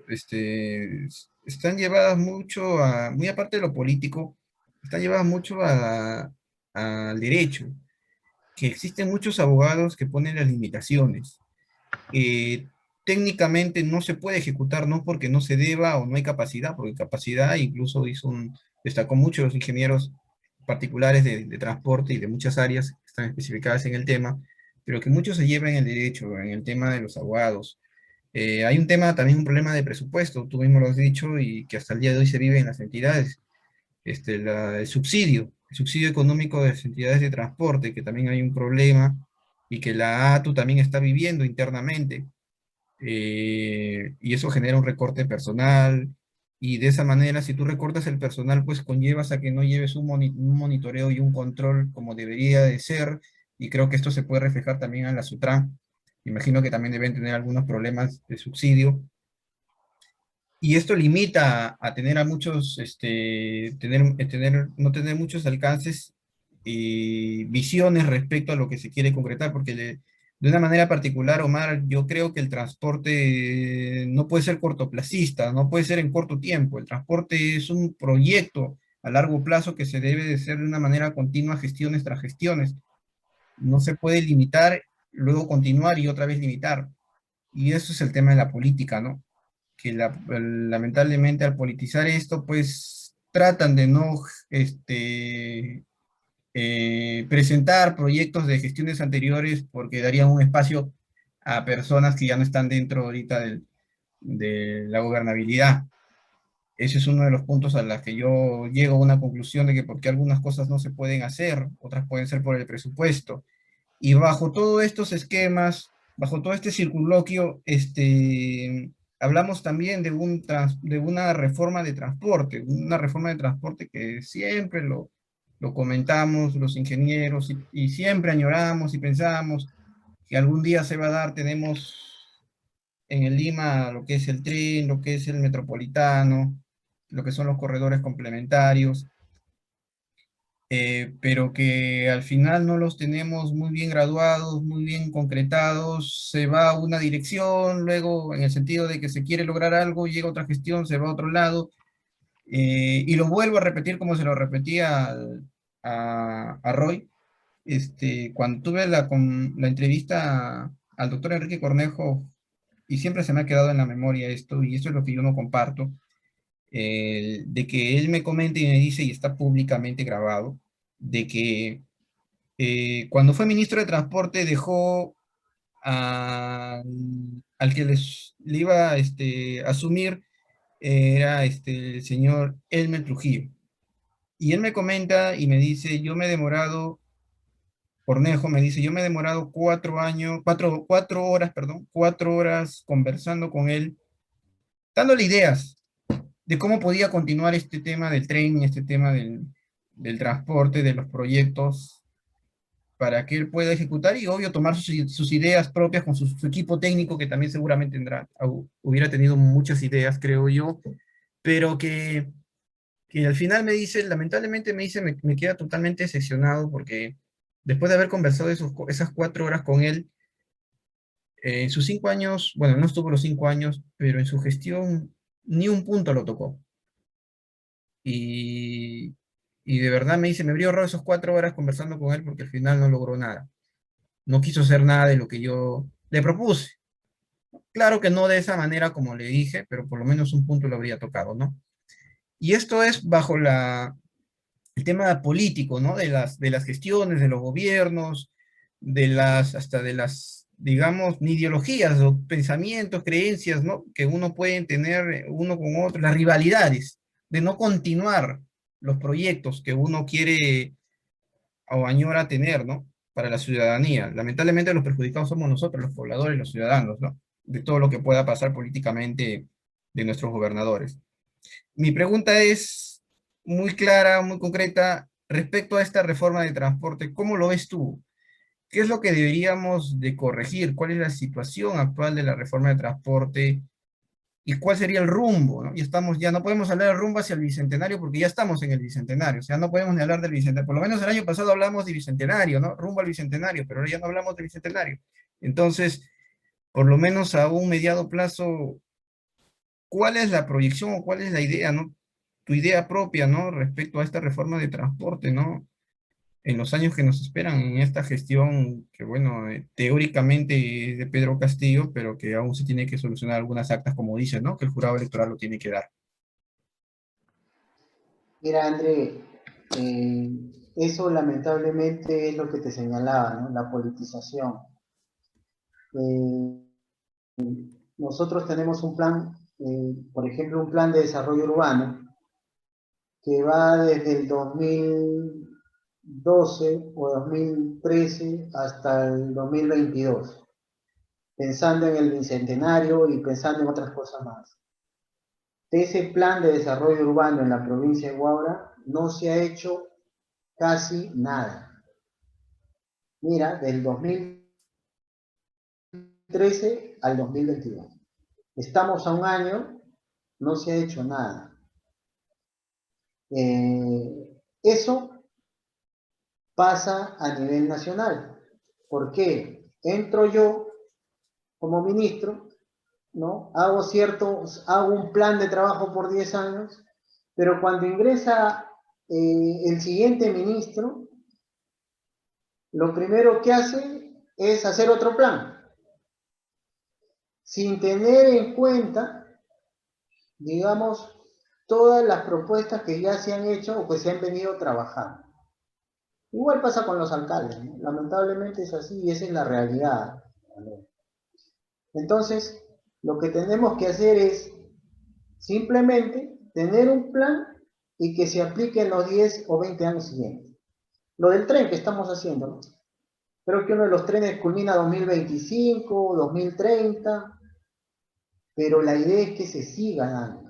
están llevadas mucho muy aparte de lo político, están llevadas mucho al derecho, que existen muchos abogados que ponen las limitaciones. Eh, Técnicamente no se puede ejecutar, no porque no se deba o no hay capacidad, porque capacidad incluso destacó mucho los ingenieros particulares de transporte y de muchas áreas que están especificadas en el tema, pero que muchos se llevan en el derecho, en el tema de los abogados. Hay un tema, también un problema de presupuesto, tú mismo lo has dicho, y que hasta el día de hoy se vive en las entidades, el subsidio económico de las entidades de transporte, que también hay un problema, y que la ATU también está viviendo internamente, y eso genera un recorte personal, y de esa manera, si tú recortas el personal, pues conllevas a que no lleves un monitoreo y un control como debería de ser, y creo que esto se puede reflejar también en la Sutran. Imagino que también deben tener algunos problemas de subsidio, y esto limita a tener a muchos, no tener muchos alcances y visiones respecto a lo que se quiere concretar, porque de una manera particular, Omar, yo creo que el transporte no puede ser cortoplacista, no puede ser en corto tiempo. El transporte es un proyecto a largo plazo que se debe de hacer de una manera continua, gestiones tras gestiones. No se puede limitar, luego continuar y otra vez limitar. Y eso es el tema de la política, ¿no? Que lamentablemente al politizar esto, pues tratan de no presentar proyectos de gestiones anteriores porque darían un espacio a personas que ya no están dentro ahorita de la gobernabilidad. Ese es uno de los puntos a los que yo llego a una conclusión de que porque algunas cosas no se pueden hacer, otras pueden ser por el presupuesto. Y bajo todos estos esquemas, bajo todo este circunloquio, hablamos también de una reforma de transporte que siempre lo comentamos los ingenieros y siempre añoramos y pensamos que algún día se va a dar. Tenemos en el Lima lo que es el tren, lo que es el metropolitano, lo que son los corredores complementarios, pero que al final no los tenemos muy bien graduados, muy bien concretados, se va a una dirección, luego en el sentido de que se quiere lograr algo, llega otra gestión, se va a otro lado, y lo vuelvo a repetir como se lo repetía a Roy, cuando tuve la entrevista al doctor Enrique Cornejo, y siempre se me ha quedado en la memoria esto, y esto es lo que yo no comparto, de que él me comenta y me dice, y está públicamente grabado, de que cuando fue ministro de Transporte dejó al que le iba a asumir, era el señor Elmer Trujillo. Y él me comenta y me dice, yo me he demorado, Cornejo me dice, yo me he demorado 4 años, 4 horas, perdón, 4 horas conversando con él, dándole ideas de cómo podía continuar este tema del tren, este tema del transporte, de los proyectos, para que él pueda ejecutar y obvio tomar sus ideas propias con su equipo técnico, que también seguramente hubiera tenido muchas ideas, creo yo, pero que al final me dice, lamentablemente me dice, me queda totalmente decepcionado porque después de haber conversado esas 4 horas con él, en sus 5 años, bueno, no estuvo los 5 años, pero en su gestión ni un punto lo tocó. Y, y de verdad me dice, me habría ahorrado esas 4 horas conversando con él porque al final no logró nada. No quiso hacer nada de lo que yo le propuse. Claro que no de esa manera como le dije, pero por lo menos un punto lo habría tocado, ¿no? Y esto es bajo el tema político, ¿no? De las gestiones, de los gobiernos, hasta de las, digamos, ni ideologías o pensamientos, creencias, ¿no? Que uno puede tener uno con otro, las rivalidades, de no continuar los proyectos que uno quiere o añora tener, ¿no? Para la ciudadanía. Lamentablemente los perjudicados somos nosotros, los pobladores, los ciudadanos, ¿no? De todo lo que pueda pasar políticamente de nuestros gobernadores. Mi pregunta es muy clara, muy concreta, respecto a esta reforma de transporte. ¿Cómo lo ves tú? ¿Qué es lo que deberíamos de corregir? ¿Cuál es la situación actual de la reforma de transporte? ¿Y cuál sería el rumbo? ¿No? Ya no podemos hablar del rumbo hacia el bicentenario porque ya estamos en el bicentenario. O sea, no podemos ni hablar del bicentenario. Por lo menos el año pasado hablamos de bicentenario, ¿no? Rumbo al bicentenario, pero ahora ya no hablamos del bicentenario. Entonces, por lo menos a un mediado plazo, ¿cuál es la proyección o cuál es la idea, ¿no? Tu idea propia, ¿no? Respecto a esta reforma de transporte, ¿no? En los años que nos esperan en esta gestión, que bueno, teóricamente es de Pedro Castillo, pero que aún se tiene que solucionar algunas actas, como dice, ¿no? Que el jurado electoral lo tiene que dar. Mira, André, eh, eso lamentablemente es lo que te señalaba, ¿no? La politización. Eh, Nosotros tenemos un plan, por ejemplo, un plan de desarrollo urbano que va desde el 2012 o 2013 hasta el 2022, pensando en el bicentenario y pensando en otras cosas más. De ese plan de desarrollo urbano en la provincia de Huaura no se ha hecho casi nada. Mira, del 2013 al 2022. Estamos a un año, no se ha hecho nada. Eso pasa a nivel nacional. ¿Por qué? Entro yo como ministro, ¿no? Hago un plan de trabajo por 10 años, pero cuando ingresa el siguiente ministro, lo primero que hace es hacer otro plan, sin tener en cuenta, digamos, todas las propuestas que ya se han hecho o que se han venido trabajando. Igual pasa con los alcaldes, ¿no? Lamentablemente es así y esa es la realidad. Entonces, lo que tenemos que hacer es simplemente tener un plan y que se aplique en los 10 o 20 años siguientes. Lo del tren que estamos haciendo, ¿no? Creo que uno de los trenes culmina 2025, 2030, pero la idea es que se siga dando.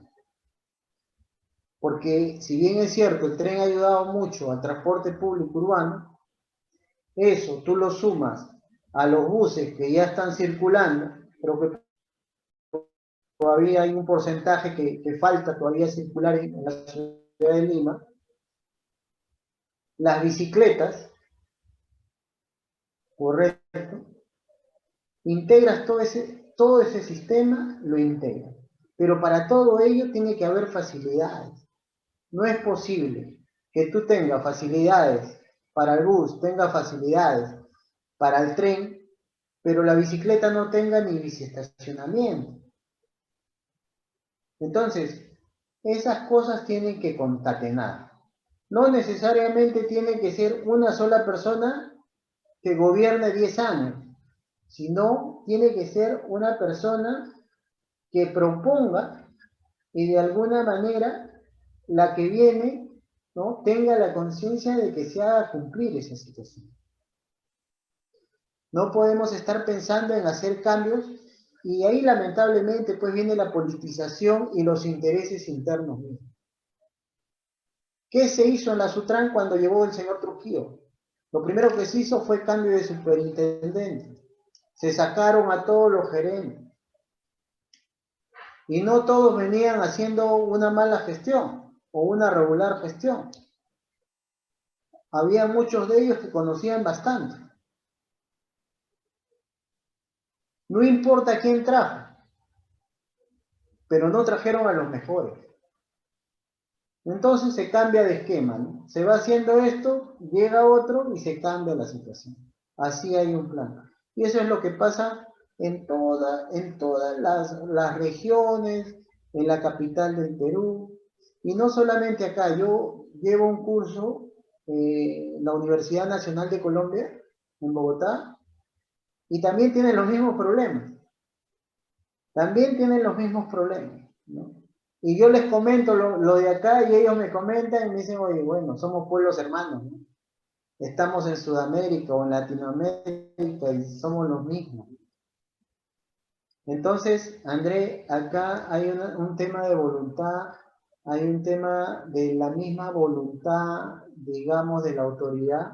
Porque si bien es cierto, el tren ha ayudado mucho al transporte público urbano, eso tú lo sumas a los buses que ya están circulando, creo que todavía hay un porcentaje que falta todavía circular en la ciudad de Lima, las bicicletas, correcto, integras todo ese sistema, lo integras. Pero para todo ello tiene que haber facilidades. No es posible que tú tengas facilidades para el bus, tengas facilidades para el tren, pero la bicicleta no tenga ni biciestacionamiento. Entonces, esas cosas tienen que concatenar. No necesariamente tiene que ser una sola persona que gobierne 10 años, sino tiene que ser una persona que proponga y de alguna manera la que viene ¿no? Tenga la conciencia de que se haga cumplir esa situación. No podemos estar pensando en hacer cambios y ahí lamentablemente pues viene la politización y los intereses internos mismos. ¿Qué se hizo en la Sutran cuando llegó el señor Trujillo? Lo primero que se hizo fue cambio de superintendente. Se sacaron a todos los gerentes. Y no todos venían haciendo una mala gestión o una regular gestión. Había muchos de ellos que conocían bastante. No importa quién trajo, pero no trajeron a los mejores. Entonces se cambia de esquema, ¿no? Se va haciendo esto, llega otro y se cambia la situación. Así hay un plan. Y eso es lo que pasa en todas las regiones, en la capital del Perú. Y no solamente acá, yo llevo un curso en la Universidad Nacional de Colombia, en Bogotá, y también tienen los mismos problemas. También tienen los mismos problemas, ¿no? Y yo les comento lo de acá y ellos me comentan y me dicen, oye, bueno, somos pueblos hermanos, ¿no? Estamos en Sudamérica o en Latinoamérica y somos los mismos. Entonces, André, acá hay un tema de voluntad, hay un tema de la misma voluntad, digamos, de la autoridad,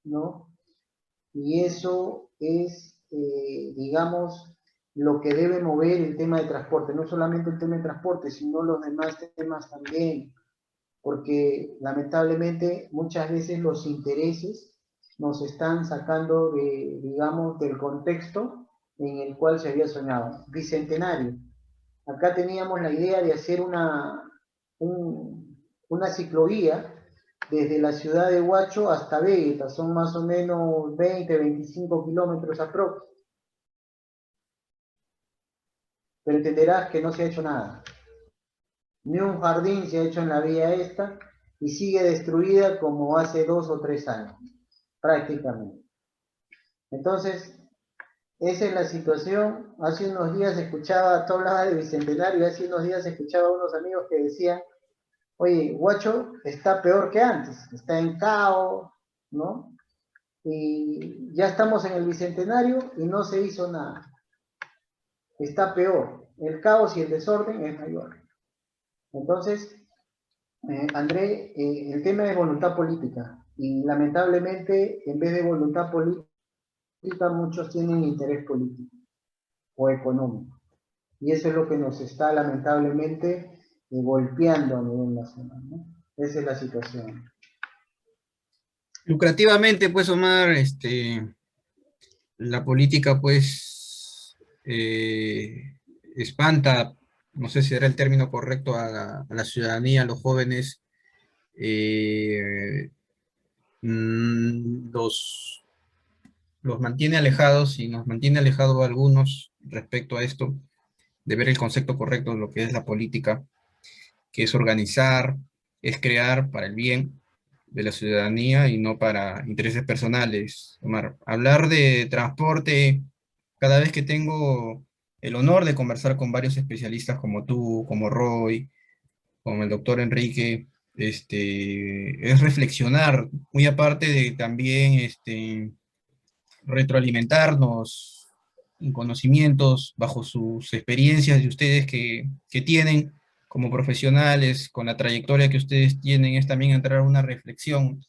¿no? Y eso es, digamos, lo que debe mover el tema de transporte, no solamente el tema de transporte, sino los demás temas también, porque lamentablemente muchas veces los intereses nos están sacando de, digamos, del contexto en el cual se había soñado. Bicentenario. Acá teníamos la idea de hacer una ciclovía desde la ciudad de Huacho hasta Vegeta, son más o menos 20, 25 kilómetros aproximadamente. Pero entenderás que no se ha hecho nada. Ni un jardín se ha hecho en la vía esta y sigue destruida como hace 2 o 3 años, prácticamente. Entonces, esa es la situación. Hace unos días escuchaba, tú hablabas de Bicentenario, hace unos días escuchaba a unos amigos que decían, oye, Huacho está peor que antes, está en caos, ¿no? Y ya estamos en el Bicentenario y no se hizo nada. Está peor. El caos y el desorden es mayor. Entonces, André, el tema de voluntad política. Y lamentablemente, en vez de voluntad política, muchos tienen interés político o económico. Y eso es lo que nos está lamentablemente golpeando a nivel nacional, ¿no? Esa es la situación. Lucrativamente, pues, Omar, la política, pues, espanta, no sé si era el término correcto, a la ciudadanía, a los jóvenes, eh, los, los mantiene alejados y nos mantiene alejados a algunos respecto a esto, de ver el concepto correcto de lo que es la política, que es organizar, es crear para el bien de la ciudadanía y no para intereses personales. Omar, hablar de transporte, cada vez que tengo el honor de conversar con varios especialistas como tú, como Roy, como el doctor Enrique, es reflexionar, muy aparte de también retroalimentarnos en conocimientos bajo sus experiencias de ustedes que tienen como profesionales, con la trayectoria que ustedes tienen, es también entrar a una reflexión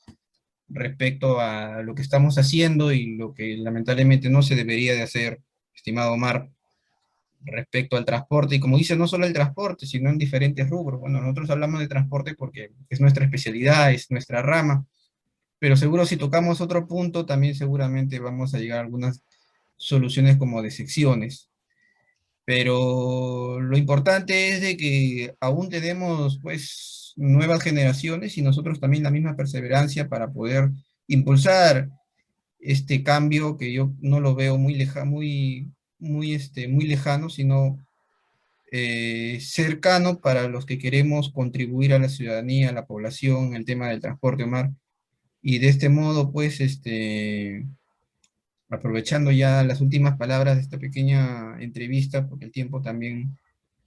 respecto a lo que estamos haciendo y lo que lamentablemente no se debería de hacer, estimado Omar, respecto al transporte. Y como dice, no solo el transporte, sino en diferentes rubros. Bueno, nosotros hablamos de transporte porque es nuestra especialidad, es nuestra rama, pero seguro si tocamos otro punto, también seguramente vamos a llegar a algunas soluciones como de secciones. Pero lo importante es de que aún tenemos pues nuevas generaciones y nosotros también la misma perseverancia para poder impulsar este cambio que yo no lo veo muy lejano, sino cercano para los que queremos contribuir a la ciudadanía, a la población, el tema del transporte, Omar. Y de este modo, pues, aprovechando ya las últimas palabras de esta pequeña entrevista, porque el tiempo también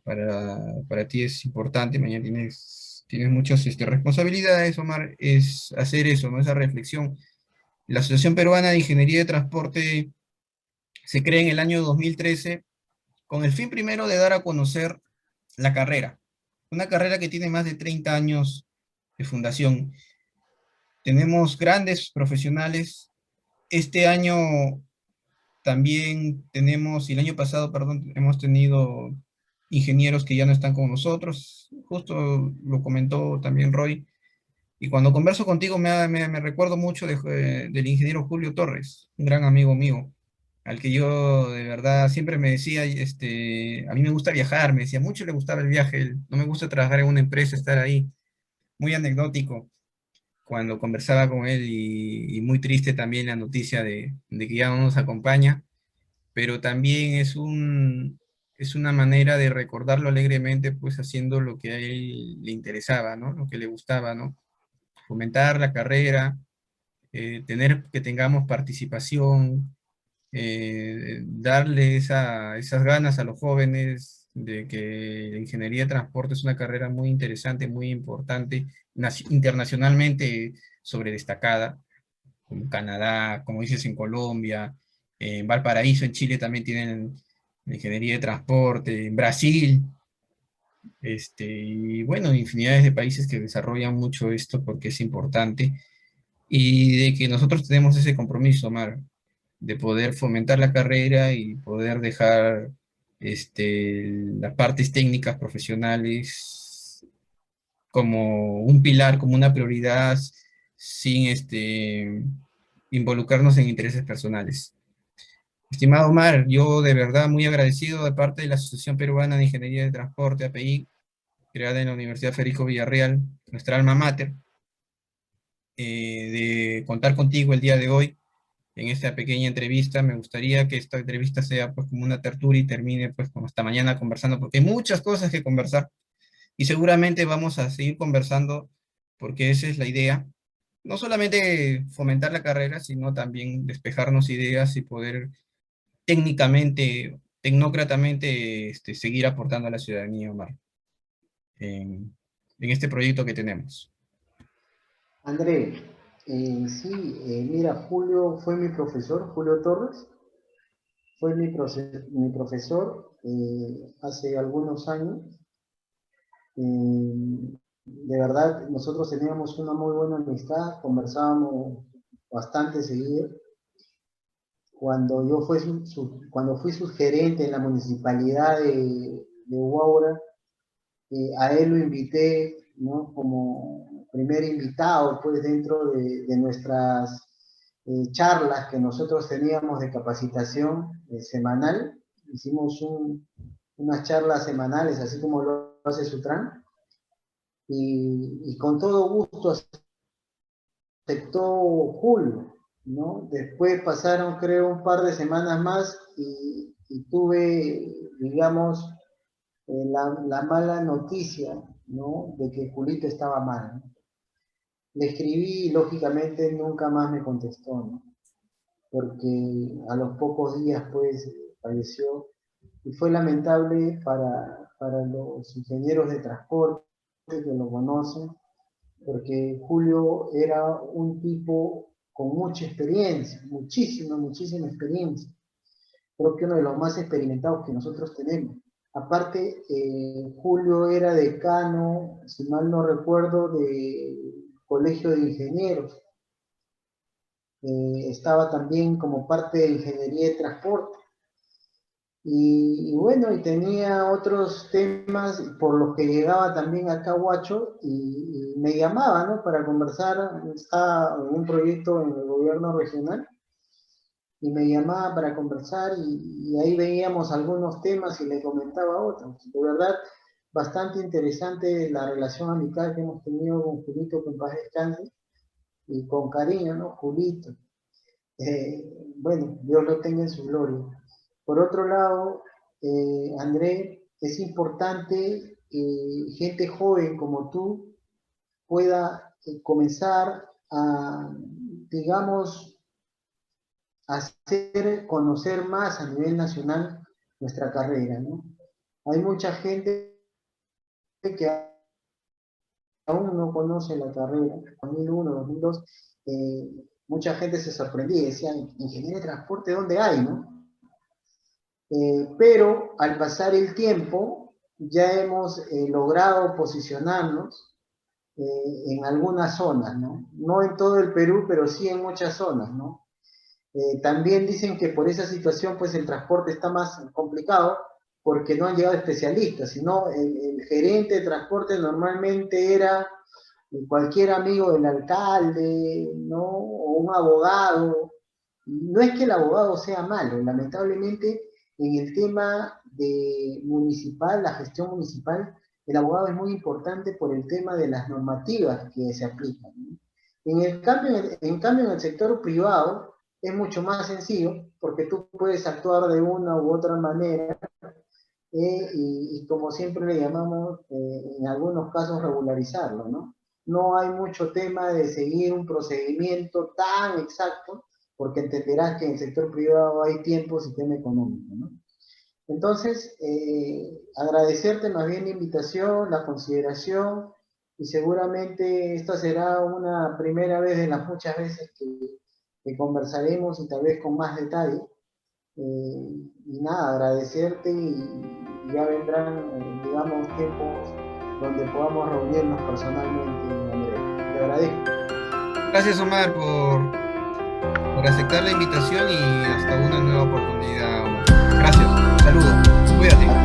para ti es importante, mañana tienes tienes muchas responsabilidades, Omar, es hacer eso, ¿no? Esa reflexión. La Asociación Peruana de Ingeniería de Transporte se crea en el año 2013 con el fin primero de dar a conocer la carrera, una carrera que tiene más de 30 años de fundación. Tenemos grandes profesionales. Este año también tenemos, y el año pasado, perdón, hemos tenido ingenieros que ya no están con nosotros. Justo lo comentó también Roy. Y cuando converso contigo me recuerdo mucho del ingeniero Julio Torres, un gran amigo mío, al que yo de verdad siempre me decía, a mí me gusta viajar, me decía, mucho le gustaba el viaje, no me gusta trabajar en una empresa, estar ahí, muy anecdótico cuando conversaba con él y muy triste también la noticia de que ya no nos acompaña, pero también es una manera de recordarlo alegremente, pues haciendo lo que a él le interesaba, ¿no? Lo que le gustaba, ¿no? Fomentar la carrera, tener que tengamos participación, darle esas ganas a los jóvenes de que la ingeniería de transporte es una carrera muy interesante, muy importante, internacionalmente sobre destacada, como Canadá, como dices, en Colombia, en Valparaíso, en Chile también tienen la ingeniería de transporte, en Brasil, y bueno, infinidades de países que desarrollan mucho esto porque es importante y de que nosotros tenemos ese compromiso, Omar, de poder fomentar la carrera y poder dejar las partes técnicas profesionales como un pilar, como una prioridad, sin involucrarnos en intereses personales. Estimado Omar, yo de verdad muy agradecido de parte de la Asociación Peruana de Ingeniería de Transporte, API, creada en la Universidad Federico Villarreal, nuestra alma mater, de contar contigo el día de hoy en esta pequeña entrevista. Me gustaría que esta entrevista sea pues como una tertulia y termine pues como hasta mañana conversando, porque hay muchas cosas que conversar y seguramente vamos a seguir conversando porque esa es la idea. No solamente fomentar la carrera, sino también despejarnos ideas y poder técnicamente, tecnócratamente, seguir aportando a la ciudadanía, Omar, en este proyecto que tenemos. André, sí, mira, Julio fue mi profesor, Julio Torres, fue mi profesor hace algunos años. De verdad, nosotros teníamos una muy buena amistad, conversábamos bastante seguido. Cuando fui su gerente en la municipalidad de Huaura, a él lo invité, ¿no? Como primer invitado, pues dentro de nuestras charlas que nosotros teníamos de capacitación semanal. Hicimos unas charlas semanales, así como lo hace Sutran, y con todo gusto aceptó Julio, ¿no? Después pasaron, creo, un par de semanas más y tuve, digamos, la mala noticia, ¿no? De que Julito estaba mal, ¿no? Le escribí y lógicamente nunca más me contestó, ¿no? Porque a los pocos días, pues, falleció. Y fue lamentable para los ingenieros de transporte que lo conocen, porque Julio era un tipo con mucha experiencia, muchísima experiencia. Creo que uno de los más experimentados que nosotros tenemos. Aparte, Julio era decano, si mal no recuerdo, del Colegio de Ingenieros. Estaba también como parte de Ingeniería de Transporte. Y bueno, y tenía otros temas por los que llegaba también acá a Huacho y me llamaba, ¿no? Para conversar. Estaba en un proyecto en el gobierno regional y me llamaba para conversar y ahí veíamos algunos temas y le comentaba otros. De verdad, bastante interesante la relación amical que hemos tenido con Julito, que en paz descanse, y con cariño, ¿no? Julito. Bueno, Dios lo tenga en su gloria. Por otro lado, André, es importante que gente joven como tú pueda comenzar a, digamos, hacer conocer más a nivel nacional nuestra carrera, ¿no? Hay mucha gente que aún no conoce la carrera, 2001, 2002, mucha gente se sorprendía y decía, ingeniería de transporte, ¿dónde hay, no? Pero al pasar el tiempo, ya hemos logrado posicionarnos en algunas zonas, ¿no? No en todo el Perú, pero sí en muchas zonas, ¿no? También dicen que por esa situación, pues el transporte está más complicado porque no han llegado especialistas, sino el gerente de transporte normalmente era cualquier amigo del alcalde, ¿no? O un abogado. No es que el abogado sea malo, lamentablemente en el tema de municipal, la gestión municipal, el abogado es muy importante por el tema de las normativas que se aplican, ¿no? En cambio, en el sector privado es mucho más sencillo porque tú puedes actuar de una u otra manera y como siempre le llamamos, en algunos casos regularizarlo, ¿no? No hay mucho tema de seguir un procedimiento tan exacto, porque entenderás que en el sector privado hay tiempos y tema económico, ¿no? Entonces, agradecerte más bien la invitación, la consideración, y seguramente esta será una primera vez de las muchas veces que conversaremos y tal vez con más detalle. Y nada, agradecerte y ya vendrán, digamos, tiempos donde podamos reunirnos personalmente, Andrés. Te agradezco. Gracias, Omar, por aceptar la invitación y hasta una nueva oportunidad, Omar. Gracias, saludos, cuídate.